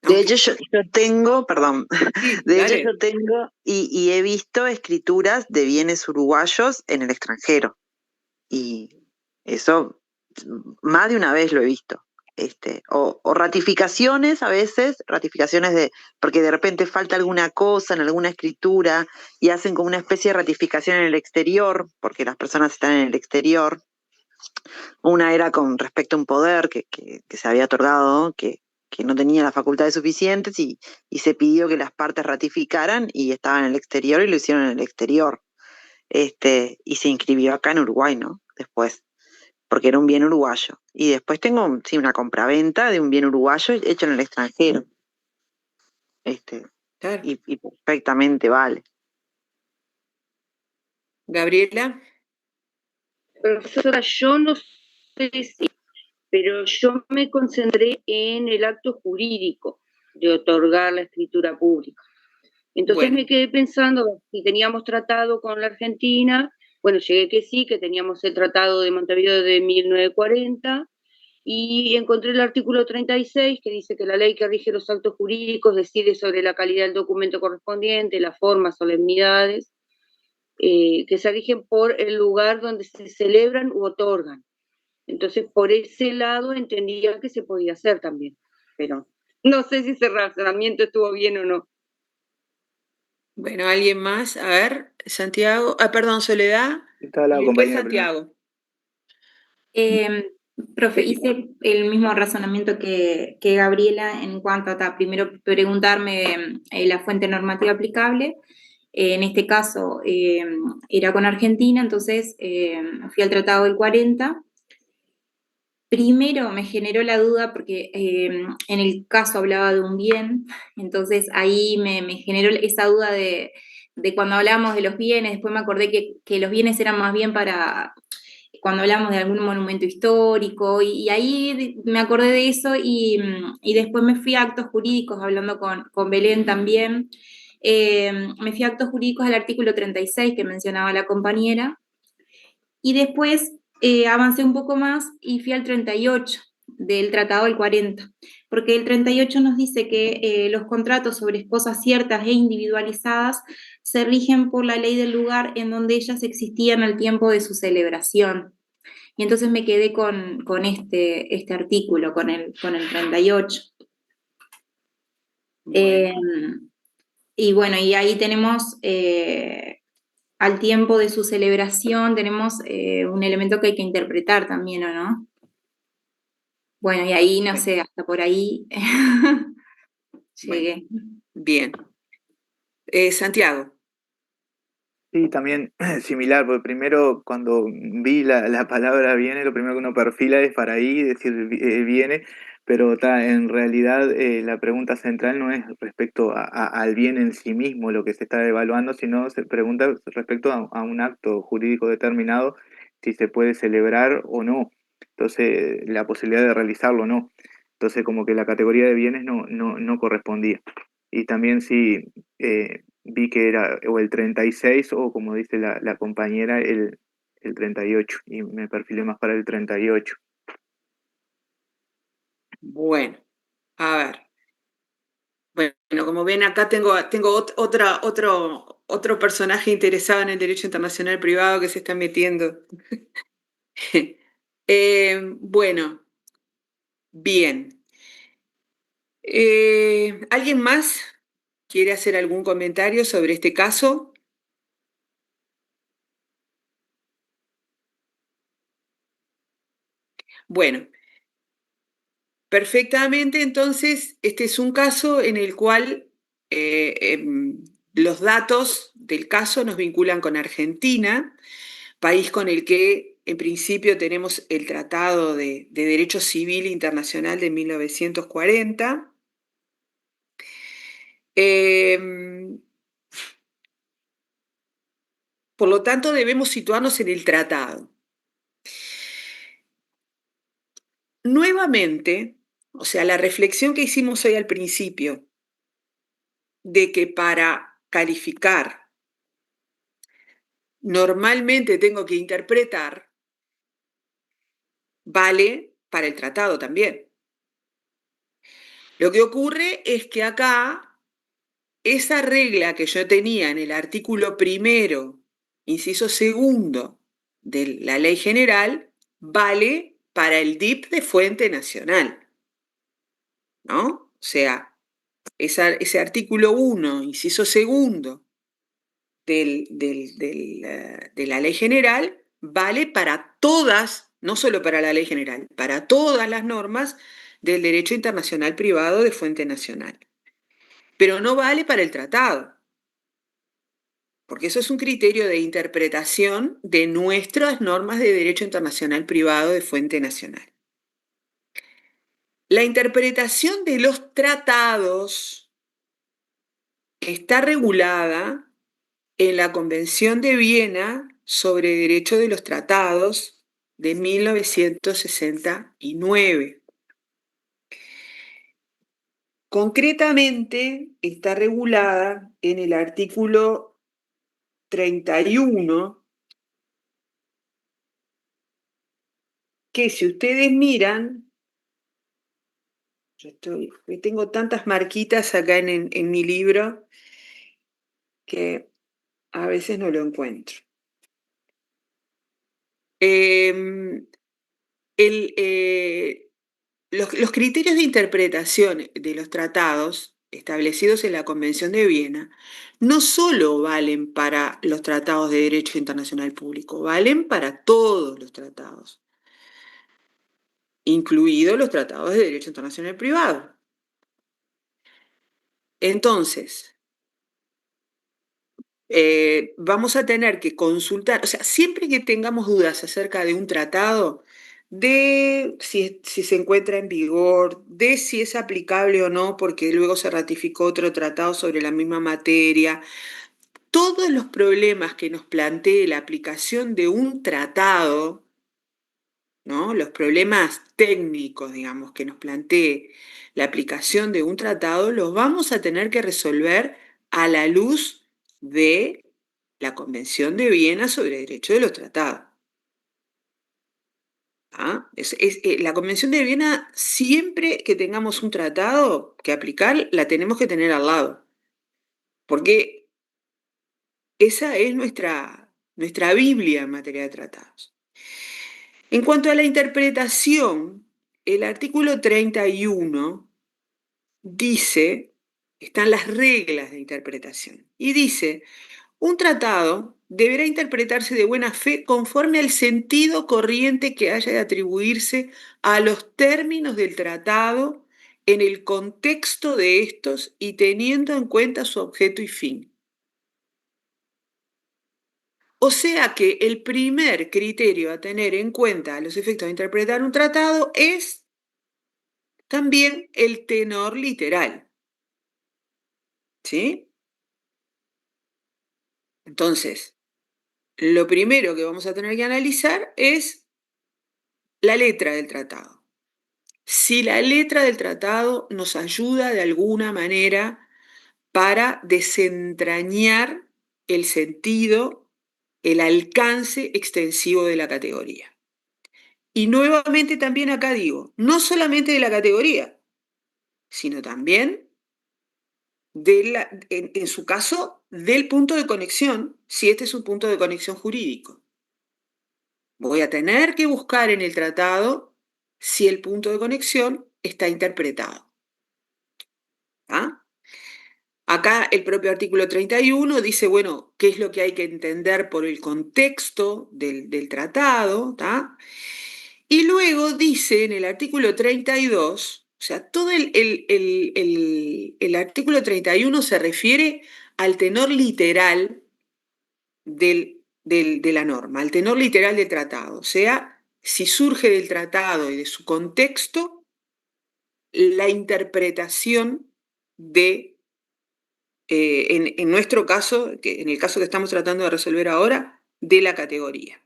De Aunque, hecho, yo tengo, perdón, sí, de hecho dale. yo tengo y he visto escrituras de bienes uruguayos en el extranjero. Y eso más de una vez lo he visto. O ratificaciones a veces, ratificaciones porque de repente falta alguna cosa en alguna escritura y hacen como una especie de ratificación en el exterior, porque las personas están en el exterior. Una era con respecto a un poder que se había otorgado, que no tenía las facultades suficientes y se pidió que las partes ratificaran y estaban en el exterior y lo hicieron en el exterior. Y se inscribió acá en Uruguay, ¿no? Después, porque era un bien uruguayo. Y después tengo, sí, una compraventa de un bien uruguayo hecho en el extranjero. Claro. Y perfectamente vale. Gabriela. Profesora, yo no sé si, pero yo me concentré en el acto jurídico de otorgar la escritura pública. Entonces Bueno, me quedé pensando si teníamos tratado con la Argentina. Bueno, llegué que sí, que teníamos el Tratado de Montevideo de 1940, y encontré el artículo 36 que dice que la ley que rige los actos jurídicos decide sobre la calidad del documento correspondiente, las formas, solemnidades, que se rigen por el lugar donde se celebran u otorgan. Entonces, por ese lado entendía que se podía hacer también, pero no sé si ese razonamiento estuvo bien o no. bueno, ¿alguien más? A ver, Santiago. Ah, perdón, Soledad. Estaba la Y después compañera primero. Santiago. Profe, hice el mismo razonamiento que Gabriela en cuanto a primero preguntarme la fuente normativa aplicable. En este caso era con Argentina, entonces fui al Tratado del 40. Primero me generó la duda porque en el caso hablaba de un bien, entonces ahí me generó esa duda de cuando hablábamos de los bienes. Después me acordé que los bienes eran más bien para cuando hablamos de algún monumento histórico, y ahí me acordé de eso y después me fui a actos jurídicos, hablando con Belén también. Me fui a actos jurídicos al artículo 36 que mencionaba la compañera, y después avancé un poco más y fui al 38 del Tratado del 40, porque el 38 nos dice que los contratos sobre cosas ciertas e individualizadas se rigen por la ley del lugar en donde ellas existían al tiempo de su celebración. Y entonces me quedé con este artículo, con el 38. Bueno. Y bueno, y ahí tenemos, al tiempo de su celebración, tenemos un elemento que hay que interpretar también, ¿o no? Bueno, y ahí, no sé, hasta por ahí llegué. Bien. Santiago. Sí, también similar, porque primero cuando vi la palabra viene, lo primero que uno perfila es para ahí, decir viene, pero en realidad la pregunta central no es respecto al bien en sí mismo lo que se está evaluando, sino se pregunta respecto a un acto jurídico determinado, si se puede celebrar o no, entonces la posibilidad de realizarlo o no. Entonces como que la categoría de bienes no correspondía. Y también sí, vi que era o el 36 o como dice la compañera, el 38 y me perfilé más para el 38. Bueno, a ver. Bueno, como ven acá tengo otro personaje interesado en el derecho internacional privado que se está metiendo. Bueno, bien. ¿Alguien más quiere hacer algún comentario sobre este caso? Bueno, perfectamente, entonces, este es un caso en el cual los datos del caso nos vinculan con Argentina, país con el que en principio tenemos el Tratado de Derecho Civil Internacional de 1940. Por lo tanto, debemos situarnos en el tratado. Nuevamente, o sea, la reflexión que hicimos hoy al principio, de que para calificar normalmente tengo que interpretar, vale para el tratado también. Lo que ocurre es que acá, esa regla que yo tenía en el artículo primero, inciso segundo de la ley general, vale para el DIP de fuente nacional, ¿no? O sea, ese artículo 1, inciso segundo de la ley general, vale para todas, no solo para la ley general, para todas las normas del derecho internacional privado de fuente nacional. Pero no vale para el tratado, porque eso es un criterio de interpretación de nuestras normas de derecho internacional privado de fuente nacional. La interpretación de los tratados está regulada en la Convención de Viena sobre Derecho de los Tratados de 1969. Concretamente, está regulada en el artículo 31, que si ustedes miran, tengo tantas marquitas acá en mi libro que a veces no lo encuentro. Los criterios de interpretación de los tratados establecidos en la Convención de Viena no solo valen para los tratados de derecho internacional público, valen para todos los tratados, incluidos los tratados de derecho internacional privado. Entonces, vamos a tener que consultar, o sea, siempre que tengamos dudas acerca de un tratado, de si se encuentra en vigor, de si es aplicable o no, porque luego se ratificó otro tratado sobre la misma materia, todos los problemas que nos plantee la aplicación de un tratado, ¿no? Los problemas técnicos, digamos, que nos plantee la aplicación de un tratado, los vamos a tener que resolver a la luz de la Convención de Viena sobre Derecho de los Tratados. ¿Ah? La Convención de Viena, siempre que tengamos un tratado que aplicar, la tenemos que tener al lado, porque esa es nuestra Biblia en materia de tratados. En cuanto a la interpretación, el artículo 31 dice, están las reglas de interpretación, y dice, un tratado deberá interpretarse de buena fe conforme al sentido corriente que haya de atribuirse a los términos del tratado en el contexto de estos y teniendo en cuenta su objeto y fin. O sea que el primer criterio a tener en cuenta a los efectos de interpretar un tratado es también el tenor literal. ¿Sí? Entonces, lo primero que vamos a tener que analizar es la letra del tratado. Si la letra del tratado nos ayuda de alguna manera para desentrañar el sentido, el alcance extensivo de la categoría. Y nuevamente también acá digo, no solamente de la categoría, sino también en su caso, del punto de conexión, si este es un punto de conexión jurídico. Voy a tener que buscar en el tratado si el punto de conexión está interpretado. ¿Ah? Acá el propio artículo 31 dice, bueno, qué es lo que hay que entender por el contexto del tratado, ¿tá? Y luego dice en el artículo 32, o sea, todo el artículo 31 se refiere al tenor literal de la norma, al tenor literal del tratado. O sea, si surge del tratado y de su contexto, la interpretación de, en nuestro caso, en el caso que estamos tratando de resolver ahora, de la categoría.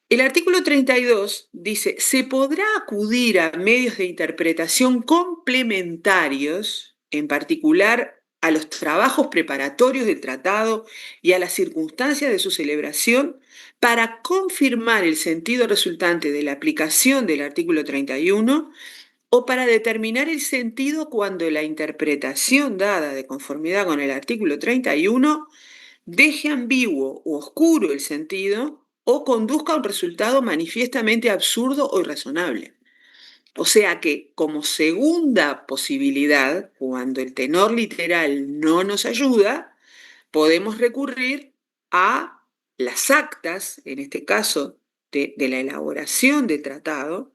El artículo 32 dice, se podrá acudir a medios de interpretación complementarios, en particular a los trabajos preparatorios del tratado y a las circunstancias de su celebración, para confirmar el sentido resultante de la aplicación del artículo 31 o para determinar el sentido cuando la interpretación dada de conformidad con el artículo 31 deje ambiguo u oscuro el sentido o conduzca a un resultado manifiestamente absurdo o irrazonable. O sea que, como segunda posibilidad, cuando el tenor literal no nos ayuda, podemos recurrir a las actas, en este caso de la elaboración del tratado,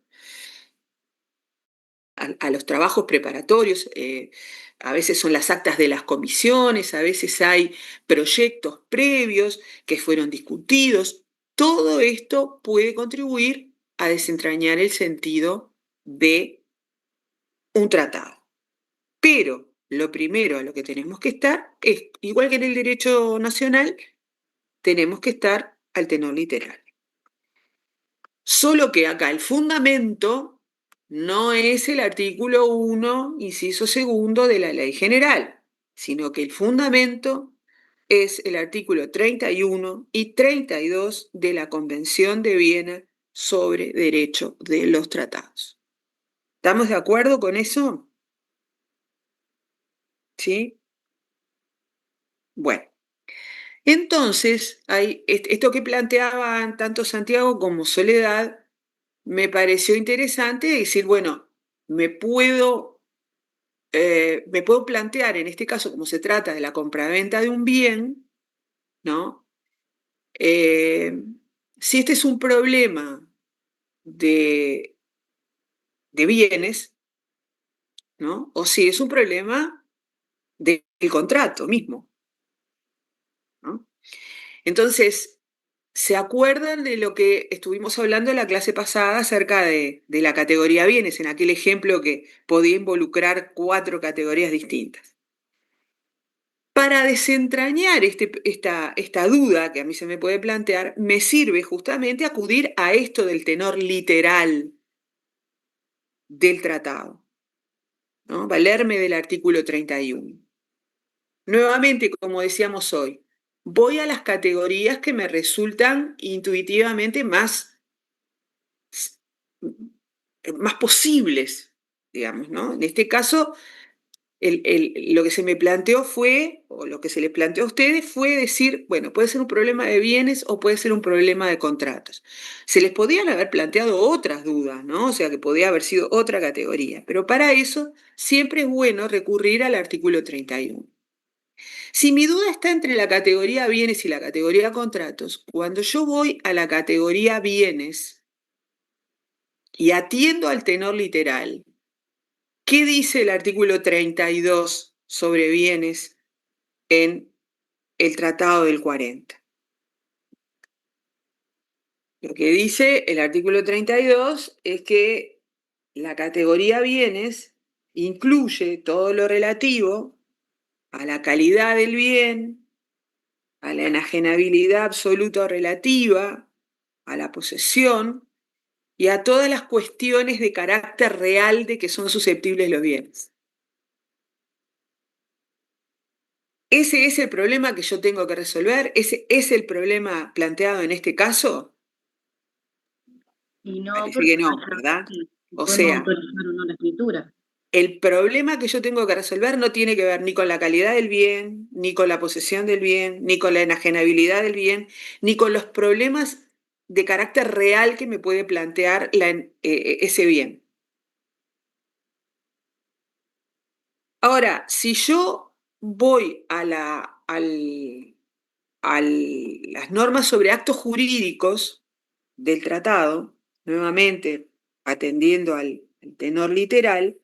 a los trabajos preparatorios, a veces son las actas de las comisiones, a veces hay proyectos previos que fueron discutidos. Todo esto puede contribuir a desentrañar el sentido de un tratado. Pero lo primero a lo que tenemos que estar es, igual que en el derecho nacional, tenemos que estar al tenor literal. Solo que acá el fundamento no es el artículo 1, inciso segundo de la Ley General, sino que el fundamento es el artículo 31 y 32 de la Convención de Viena sobre Derecho de los Tratados. ¿Estamos de acuerdo con eso? ¿Sí? Bueno, entonces, esto que planteaban tanto Santiago como Soledad, me pareció interesante decir, bueno, me puedo plantear, en este caso, como se trata de la compraventa de un bien, ¿no? Si este es un problema de bienes, ¿no? O si es un problema del contrato mismo, ¿no? Entonces, ¿se acuerdan de lo que estuvimos hablando en la clase pasada acerca de la categoría bienes, en aquel ejemplo que podía involucrar 4 categorías distintas? Para desentrañar esta duda que a mí se me puede plantear, me sirve justamente acudir a esto del tenor literal del tratado, ¿no? Valerme del artículo 31. Nuevamente, como decíamos hoy, voy a las categorías que me resultan intuitivamente más posibles, digamos, ¿no? En este caso, lo que se me planteó fue, o lo que se les planteó a ustedes fue decir, bueno, puede ser un problema de bienes o puede ser un problema de contratos. Se les podían haber planteado otras dudas, ¿no? O sea, que podía haber sido otra categoría, pero para eso siempre es bueno recurrir al artículo 31. Si mi duda está entre la categoría bienes y la categoría contratos, cuando yo voy a la categoría bienes y atiendo al tenor literal, ¿qué dice el artículo 32 sobre bienes en el Tratado del 40? Lo que dice el artículo 32 es que la categoría bienes incluye todo lo relativo a la calidad del bien, a la enajenabilidad absoluta o relativa, a la posesión y a todas las cuestiones de carácter real de que son susceptibles los bienes. ¿Ese es el problema que yo tengo que resolver? ¿Ese es el problema planteado en este caso? Y no, Parece porque que no, ¿verdad? O podemos sea, autorizar o no la escritura. el problema que yo tengo que resolver no tiene que ver ni con la calidad del bien, ni con la posesión del bien, ni con la enajenabilidad del bien, ni con los problemas de carácter real que me puede plantear ese bien. Ahora, si yo voy a las normas sobre actos jurídicos del tratado, nuevamente atendiendo al tenor literal,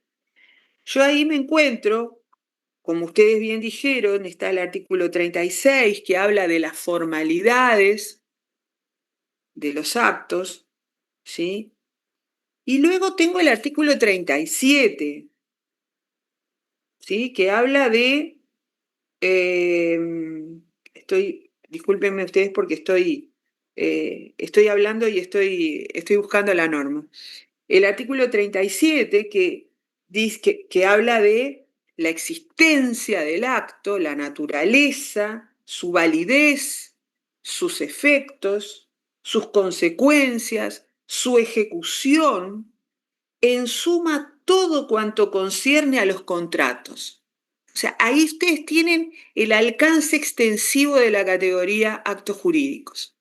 yo ahí me encuentro, como ustedes bien dijeron, está el artículo 36 que habla de las formalidades de los actos, ¿sí? Y luego tengo el artículo 37, ¿sí? Que habla de, discúlpenme ustedes porque estoy hablando y estoy buscando la norma. El artículo 37 que dice que habla de la existencia del acto, la naturaleza, su validez, sus efectos, sus consecuencias, su ejecución, en suma todo cuanto concierne a los contratos. O sea, ahí ustedes tienen el alcance extensivo de la categoría actos jurídicos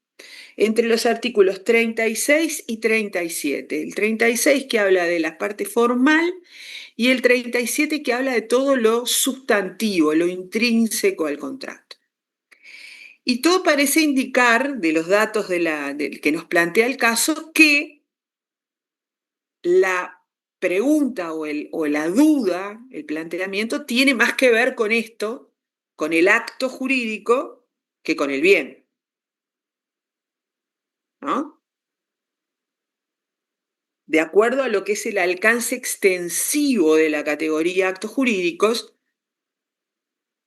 entre los artículos 36 y 37. El 36 que habla de la parte formal y el 37 que habla de todo lo sustantivo, lo intrínseco al contrato. Y todo parece indicar, de los datos que nos plantea el caso, que la pregunta o la duda, el planteamiento, tiene más que ver con esto, con el acto jurídico, que con el bien. ¿No? De acuerdo a lo que es el alcance extensivo de la categoría actos jurídicos,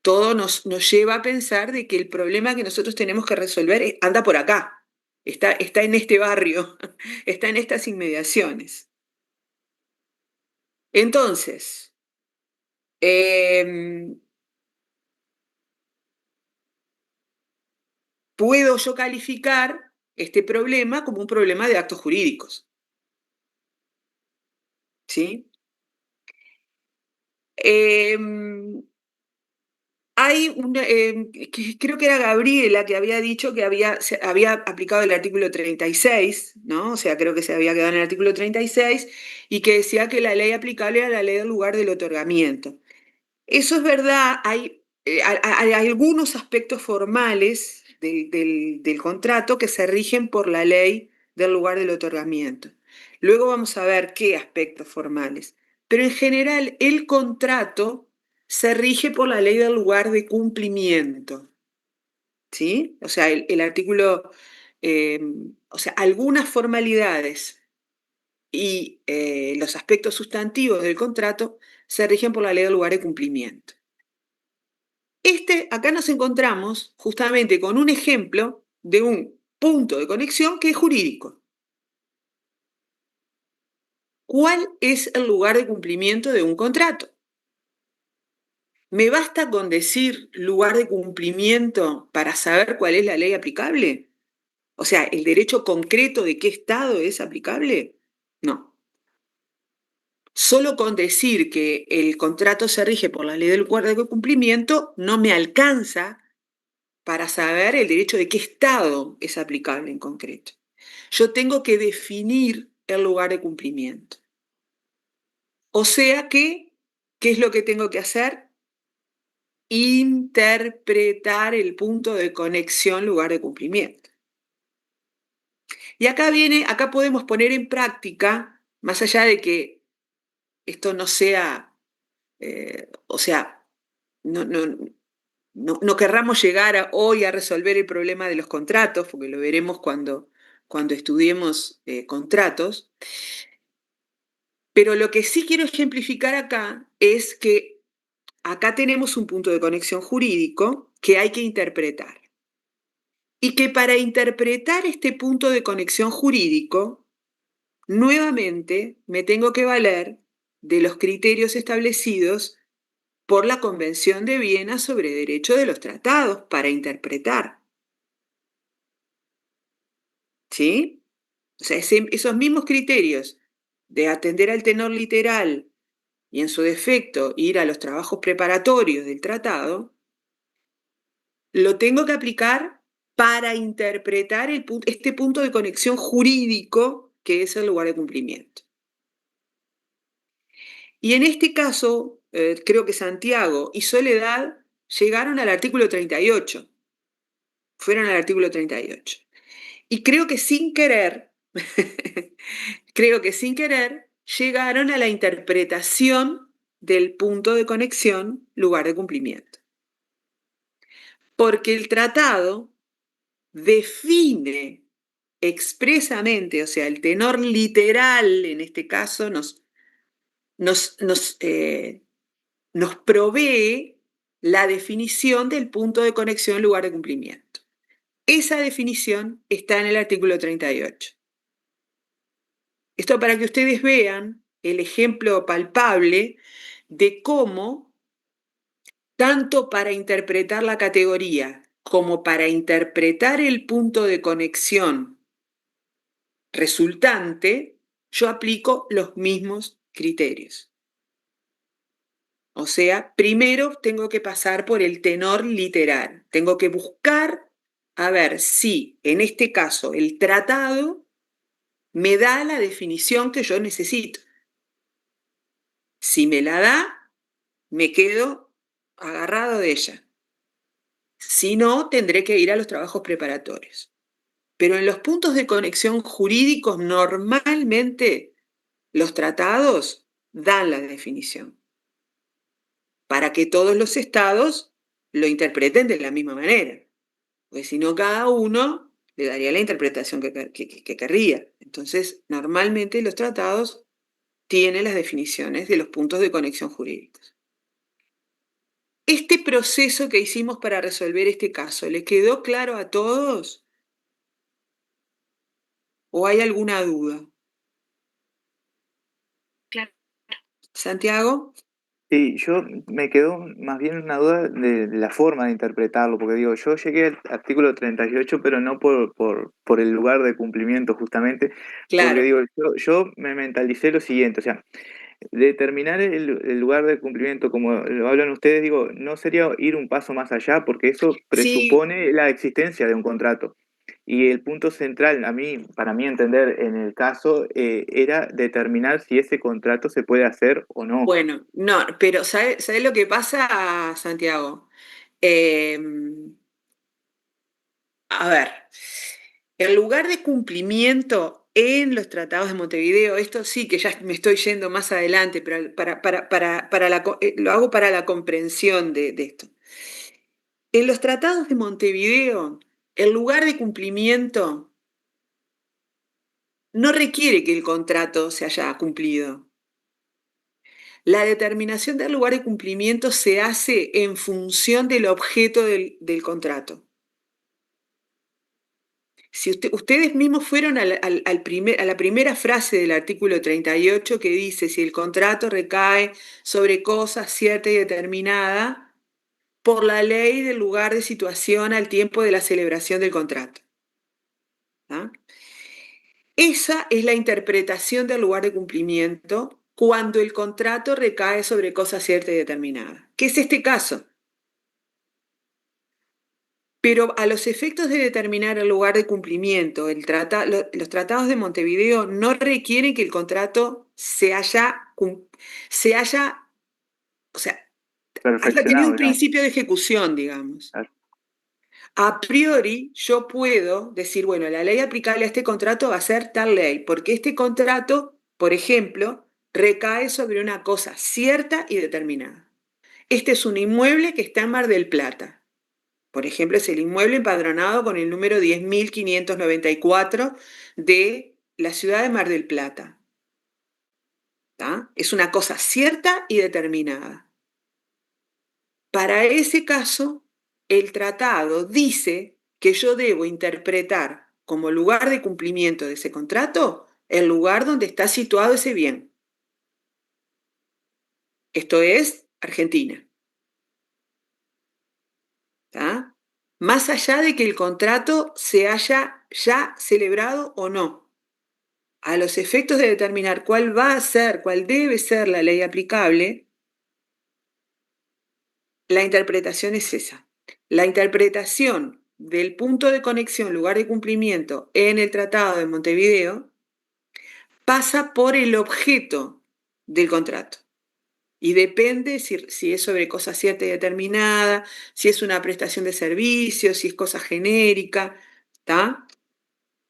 todo nos lleva a pensar de que el problema que nosotros tenemos que resolver anda por acá, está en este barrio, está en estas inmediaciones. Entonces, puedo yo calificar este problema como un problema de actos jurídicos. ¿Sí? Hay creo que era Gabriela que había dicho que se había aplicado el artículo 36, ¿no? O sea, creo que se había quedado en el artículo 36 y que decía que la ley aplicable era la ley del lugar del otorgamiento. Eso es verdad, hay algunos aspectos formales del contrato que se rigen por la ley del lugar del otorgamiento. Luego vamos a ver qué aspectos formales. Pero en general, el contrato se rige por la ley del lugar de cumplimiento. ¿Sí? O sea, el artículo, o sea, algunas formalidades y los aspectos sustantivos del contrato se rigen por la ley del lugar de cumplimiento. Acá nos encontramos justamente con un ejemplo de un punto de conexión que es jurídico. ¿Cuál es el lugar de cumplimiento de un contrato? ¿Me basta con decir lugar de cumplimiento para saber cuál es la ley aplicable? O sea, ¿el derecho concreto de qué estado es aplicable? No. solo con decir que el contrato se rige por la ley del lugar de cumplimiento no me alcanza para saber el derecho de qué estado es aplicable en concreto. Yo tengo que definir el lugar de cumplimiento. O sea que, ¿qué es lo que tengo que hacer? Interpretar el punto de conexión lugar de cumplimiento. Y acá podemos poner en práctica, más allá de que esto no sea, no querramos llegar hoy a resolver el problema de los contratos, porque lo veremos cuando estudiemos contratos, pero lo que sí quiero ejemplificar acá es que acá tenemos un punto de conexión jurídico que hay que interpretar. Y que para interpretar este punto de conexión jurídico, nuevamente me tengo que valer de los criterios establecidos por la Convención de Viena sobre Derecho de los Tratados para interpretar. ¿Sí? O sea, esos mismos criterios de atender al tenor literal y en su defecto ir a los trabajos preparatorios del tratado, lo tengo que aplicar para interpretar este punto de conexión jurídico que es el lugar de cumplimiento. Y en este caso, creo que Santiago y Soledad llegaron al artículo 38. Fueron al artículo 38. Y creo que sin querer, llegaron a la interpretación del punto de conexión lugar de cumplimiento. Porque el tratado define expresamente, o sea, el tenor literal en este caso nos provee la definición del punto de conexión lugar de cumplimiento. Esa definición está en el artículo 38. Esto para que ustedes vean el ejemplo palpable de cómo, tanto para interpretar la categoría como para interpretar el punto de conexión resultante, yo aplico los mismos criterios. O sea, primero tengo que pasar por el tenor literal. Tengo que buscar a ver si, en este caso, el tratado me da la definición que yo necesito. Si me la da, me quedo agarrado de ella. Si no, tendré que ir a los trabajos preparatorios. Pero en los puntos de conexión jurídicos, normalmente los tratados dan la definición para que todos los estados lo interpreten de la misma manera. Porque si no, cada uno le daría la interpretación que querría. Entonces, normalmente los tratados tienen las definiciones de los puntos de conexión jurídicos. Este proceso que hicimos para resolver este caso, ¿le quedó claro a todos? ¿O hay alguna duda? Claro. ¿Santiago? Sí, yo me quedó más bien una duda de la forma de interpretarlo, porque digo, yo llegué al artículo 38, pero no por el lugar de cumplimiento justamente, Claro. porque digo, yo me mentalicé lo siguiente, o sea, determinar el lugar de cumplimiento, como lo hablan ustedes, digo, no sería ir un paso más allá, porque eso presupone la existencia de un contrato. Y el punto central, para mí entender en el caso, era determinar si ese contrato se puede hacer o no. Bueno, no, pero ¿sabes lo que pasa, Santiago? A ver, el lugar de cumplimiento en los tratados de Montevideo, esto sí que ya me estoy yendo más adelante, pero lo hago para la comprensión de esto. En los tratados de Montevideo, el lugar de cumplimiento no requiere que el contrato se haya cumplido. La determinación del lugar de cumplimiento se hace en función del objeto del contrato. Si ustedes mismos fueron a la primera frase del artículo 38 que dice si el contrato recae sobre cosa cierta y determinada por la ley del lugar de situación al tiempo de la celebración del contrato. ¿Ah? Esa es la interpretación del lugar de cumplimiento cuando el contrato recae sobre cosa cierta y determinada, que es este caso. Pero a los efectos de determinar el lugar de cumplimiento, los tratados de Montevideo no requieren que el contrato o sea, haya tenido un principio de ejecución, digamos. Claro. A priori, yo puedo decir, bueno, la ley aplicable a este contrato va a ser tal ley, porque este contrato, por ejemplo, recae sobre una cosa cierta y determinada. Este es un inmueble que está en Mar del Plata. Por ejemplo, es el inmueble empadronado con el número 10.594 de la ciudad de Mar del Plata. ¿Tá? Es una cosa cierta y determinada. Para ese caso, el tratado dice que yo debo interpretar como lugar de cumplimiento de ese contrato el lugar donde está situado ese bien. Esto es Argentina. ¿Tá? Más allá de que el contrato se haya ya celebrado o no. A los efectos de determinar cuál va a ser, cuál debe ser la ley aplicable, la interpretación es esa. La interpretación del punto de conexión, lugar de cumplimiento en el Tratado de Montevideo pasa por el objeto del contrato. Y depende si es sobre cosa cierta y determinada, si es una prestación de servicios, si es cosa genérica, ¿está?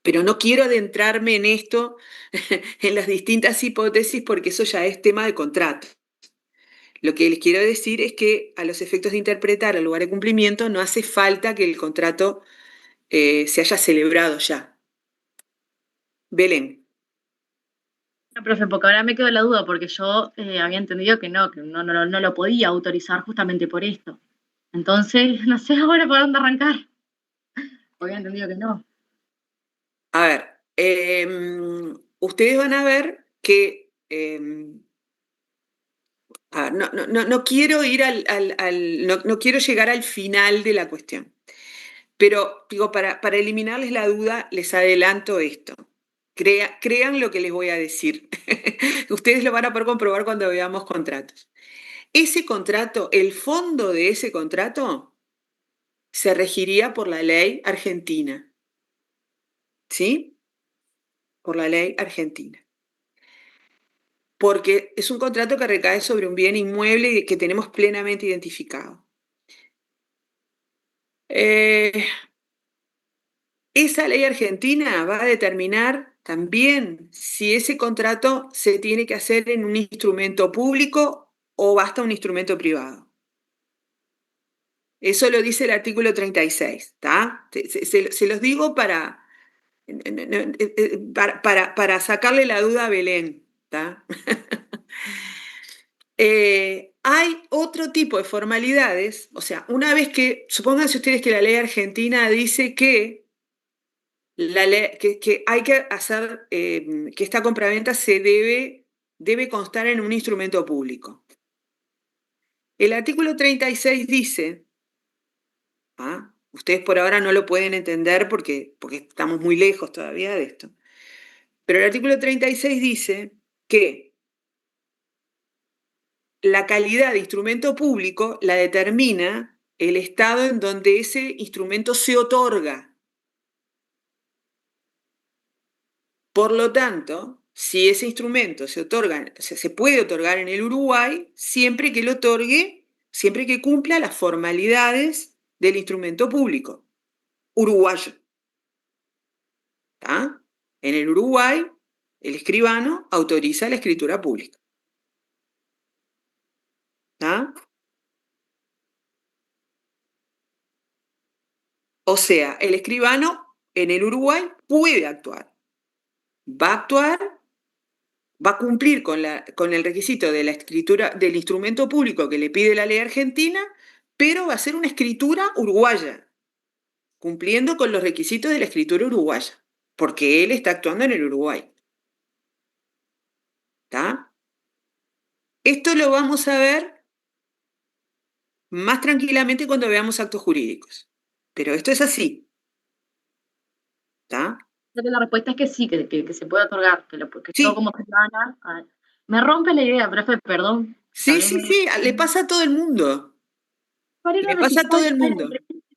Pero no quiero adentrarme en esto, en las distintas hipótesis, porque eso ya es tema de contrato. Lo que les quiero decir es que a los efectos de interpretar el lugar de cumplimiento no hace falta que el contrato se haya celebrado ya. Belén. No, profe, porque ahora me quedó la duda, porque yo había entendido que no lo podía autorizar justamente por esto. Entonces, no sé ahora por dónde arrancar. Había entendido que no. A ver, ustedes van a ver que... a ver, no quiero ir no quiero llegar al final de la cuestión. Pero digo, para eliminarles la duda, les adelanto esto. Crean lo que les voy a decir. Ustedes lo van a poder comprobar cuando veamos contratos. Ese contrato, el fondo de ese contrato, se regiría por la ley argentina. ¿Sí? Por la ley argentina. Porque es un contrato que recae sobre un bien inmueble y que tenemos plenamente identificado. Esa ley argentina va a determinar también si ese contrato se tiene que hacer en un instrumento público o basta un instrumento privado. Eso lo dice el artículo 36, ¿está? Se los digo para sacarle la duda a Belén, ¿está? Hay otro tipo de formalidades, o sea, una vez que, supónganse ustedes que la ley argentina dice que que hay que hacer, que esta compraventa debe constar en un instrumento público. El artículo 36 dice, ustedes por ahora no lo pueden entender porque estamos muy lejos todavía de esto, pero el artículo 36 dice que la calidad de instrumento público la determina el estado en donde ese instrumento se otorga. Por lo tanto, si ese instrumento se puede otorgar en el Uruguay siempre que lo otorgue, siempre que cumpla las formalidades del instrumento público uruguayo. ¿Tá? En el Uruguay, el escribano autoriza la escritura pública. ¿Tá? O sea, el escribano en el Uruguay puede actuar. Va a actuar, va a cumplir con el requisito de la escritura del instrumento público que le pide la ley argentina, pero va a ser una escritura uruguaya, cumpliendo con los requisitos de la escritura uruguaya, porque él está actuando en el Uruguay. ¿Está? Esto lo vamos a ver más tranquilamente cuando veamos actos jurídicos, pero esto es así. ¿Está? La respuesta es que sí, que se puede otorgar, que sí. yo como escribana Me rompe la idea, profe, perdón. Sí, sí, sí, le pasa a todo el mundo. Le pasa a todo el mundo.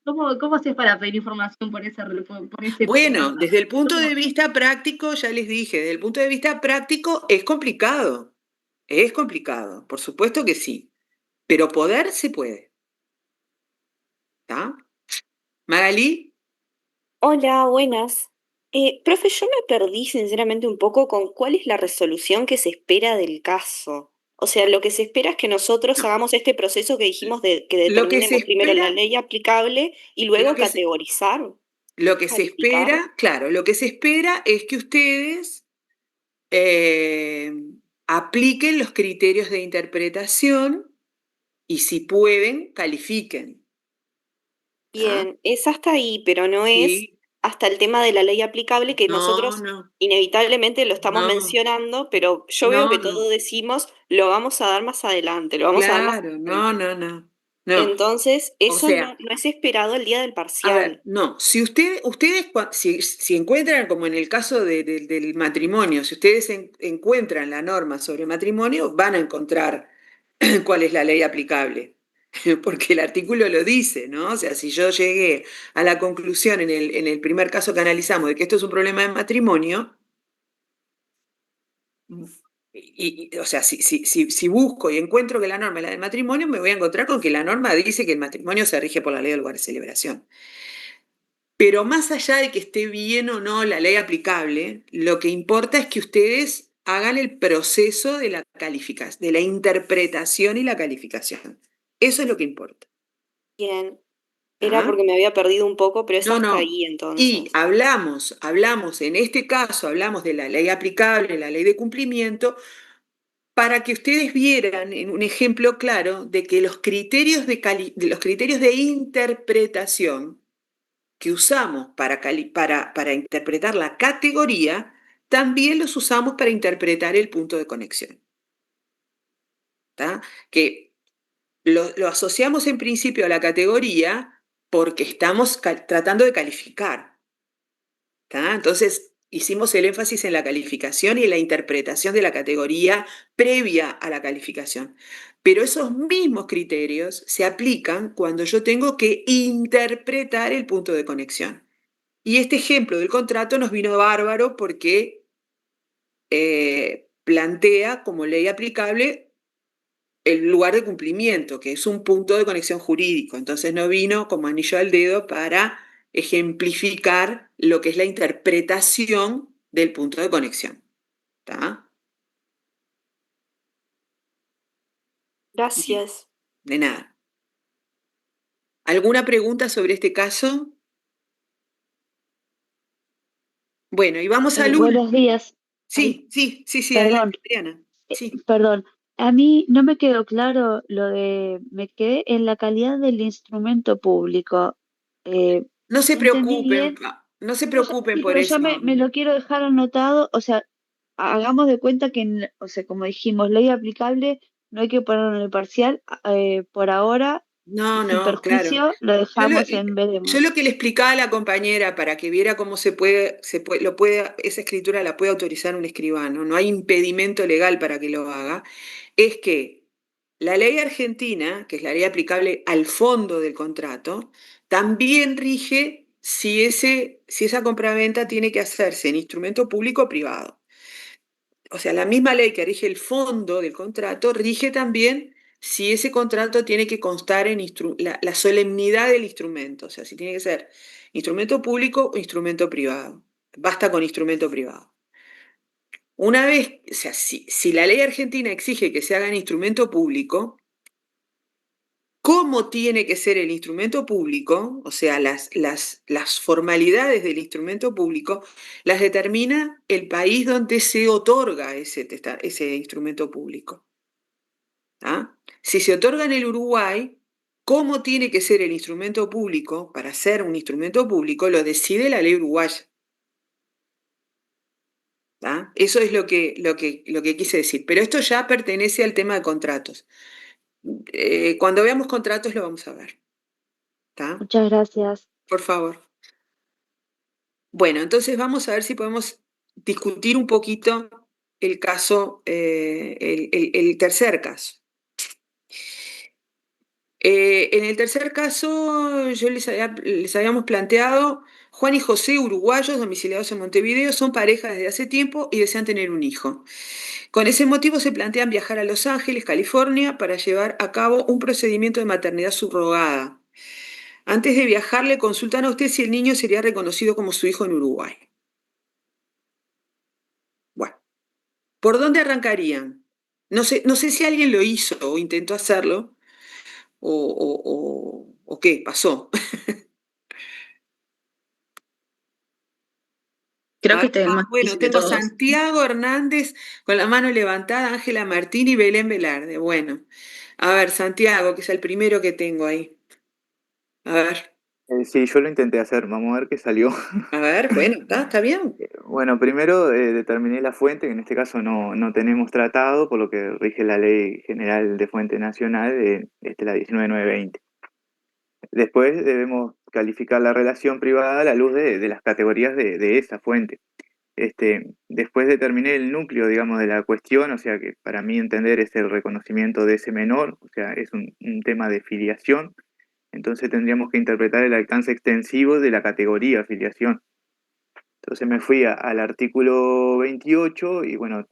¿Cómo haces para pedir información por ese Bueno, desde el punto de vista práctico, ya les dije, desde el punto de vista práctico es complicado. Es complicado, por supuesto que sí. Pero poder se puede. ¿Está? Magalí, Hola, buenas. Profe, yo me perdí sinceramente un poco con cuál es la resolución que se espera del caso. O sea, lo que se espera es que nosotros no. hagamos este proceso que dijimos de que Lo que se determinemos primero la espera, ley aplicable y lo luego que se, categorizar, lo que se calificar. espera, claro, lo que se espera es que ustedes eh, apliquen los criterios de interpretación y si pueden, califiquen. ¿Está? Bien, es hasta ahí, pero no es Sí, hasta el tema de la ley aplicable que no, nosotros no, inevitablemente lo estamos no, mencionando, pero yo veo no, que no. todo decimos lo vamos a dar más adelante, lo vamos a dar más Claro, no, adelante. no, no. No. Entonces, O eso sea, no es esperado el día del a ver, parcial. no, si ustedes si encuentran, como en el caso del matrimonio, si ustedes encuentran la norma sobre matrimonio, van a encontrar cuál es la ley aplicable, porque el artículo lo dice, ¿no? O sea, si yo llegué a la conclusión en el primer caso que analizamos de que esto es un problema de matrimonio, o sea, si busco y encuentro que la norma es la del matrimonio, me voy a encontrar con que la norma dice que el matrimonio se rige por la ley del lugar de celebración. Pero más allá de que esté bien o no la ley aplicable, lo que importa es que ustedes hagan el proceso de la calificación, de la interpretación y la calificación. Eso es lo que importa. Bien, era ¿Ah? porque me había perdido un poco, pero es No, hasta no. ahí Y entonces. hablamos, en este caso, hablamos de la ley aplicable, la ley de cumplimiento, para que ustedes vieran en un ejemplo claro de que los criterios de los criterios de interpretación que usamos para interpretar la categoría, también los usamos para interpretar el punto de conexión. ¿Tá? Que lo asociamos en principio a la categoría porque estamos tratando de calificar. ¿Tá? Entonces, hicimos el énfasis en la calificación y en la interpretación de la categoría previa a la calificación. Pero esos mismos criterios se aplican cuando yo tengo que interpretar el punto de conexión. Y este ejemplo del contrato nos vino bárbaro porque plantea como ley aplicable el lugar de cumplimiento, que es un punto de conexión jurídico. Entonces no vino como anillo al dedo para ejemplificar lo que es la interpretación del punto de conexión. ¿Está? Bien, Gracias. de nada. ¿Alguna pregunta sobre este caso? Bueno, y vamos al último. Buenos días. Ay, Sí, adelante, perdón, Adriana. Sí. perdón. A mí no me quedó claro me quedé en la calidad del instrumento público. Eh, No se entendí preocupen, bien, no se o sea, preocupen sí, por pero ya eso. me lo quiero dejar anotado. O sea, hagamos de cuenta que, o sea, como dijimos, ley aplicable, no hay que ponerlo en el parcial. Por ahora, No, sin no, claro. perjuicio, lo Yo lo, dejamos en yo lo veremos. que le explicaba a la compañera para que viera cómo esa escritura la puede autorizar un escribano, no hay impedimento legal para que lo haga, es que la ley argentina, que es la ley aplicable al fondo del contrato, también rige si esa compraventa tiene que hacerse en instrumento público o privado. O sea, la misma ley que rige el fondo del contrato rige también si ese contrato tiene que constar en la solemnidad del instrumento, o sea, si tiene que ser instrumento público o instrumento privado. Basta con instrumento privado. Una vez, o sea, si la ley argentina exige que se haga en instrumento público, cómo tiene que ser el instrumento público, o sea, las formalidades del instrumento público, las determina el país donde se otorga ese instrumento público. ¿Ah? Si se otorga en el Uruguay, cómo tiene que ser el instrumento público para ser un instrumento público, lo decide la ley uruguaya. ¿Ah? Eso es lo que quise decir. Pero esto ya pertenece al tema de contratos. Cuando veamos contratos lo vamos a ver. ¿Está? Muchas gracias. Por favor. Bueno, entonces vamos a ver si podemos discutir un poquito el caso, el tercer caso. En el tercer caso, les habíamos planteado, Juan y José, uruguayos domiciliados en Montevideo, son pareja desde hace tiempo y desean tener un hijo. Con ese motivo se plantean viajar a Los Ángeles, California, para llevar a cabo un procedimiento de maternidad subrogada. Antes de viajar, le consultan a usted si el niño sería reconocido como su hijo en Uruguay. Bueno, ¿por dónde arrancarían? No sé si alguien lo hizo o intentó hacerlo, o qué pasó. Creo que este es el más Bueno, difícil de tengo todos. Santiago Hernández con la mano levantada, Ángela Martín y Belén Velarde. Bueno, a ver, Santiago, que es el primero que tengo ahí. A ver, Sí, yo lo intenté hacer, vamos a ver qué salió. bueno, está bien. Bueno, primero determiné la fuente, que en este caso no tenemos tratado, por lo que rige la Ley General de Fuente Nacional, la 19920. Después debemos calificar la relación privada a la luz de las categorías de esa fuente. Después determiné el núcleo, digamos, de la cuestión, o sea que para mí entender es el reconocimiento de ese menor, o sea, es un tema de filiación, entonces tendríamos que interpretar el alcance extensivo de la categoría filiación. Entonces me fui al artículo 28 y bueno,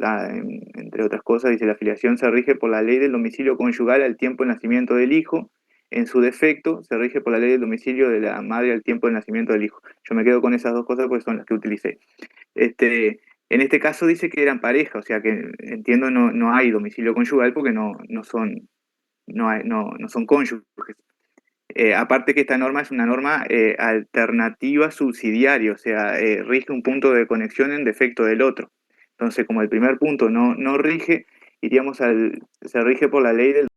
entre otras cosas dice la filiación se rige por la ley del domicilio conyugal al tiempo del nacimiento del hijo. En su defecto se rige por la ley del domicilio de la madre al tiempo del nacimiento del hijo. Yo me quedo con esas dos cosas porque son las que utilicé. En este caso dice que eran pareja, o sea que entiendo no hay domicilio conyugal porque no son cónyuges. Aparte que esta norma es una norma alternativa subsidiaria, o sea, rige un punto de conexión en defecto del otro. Entonces, como el primer punto no rige, se rige por la ley del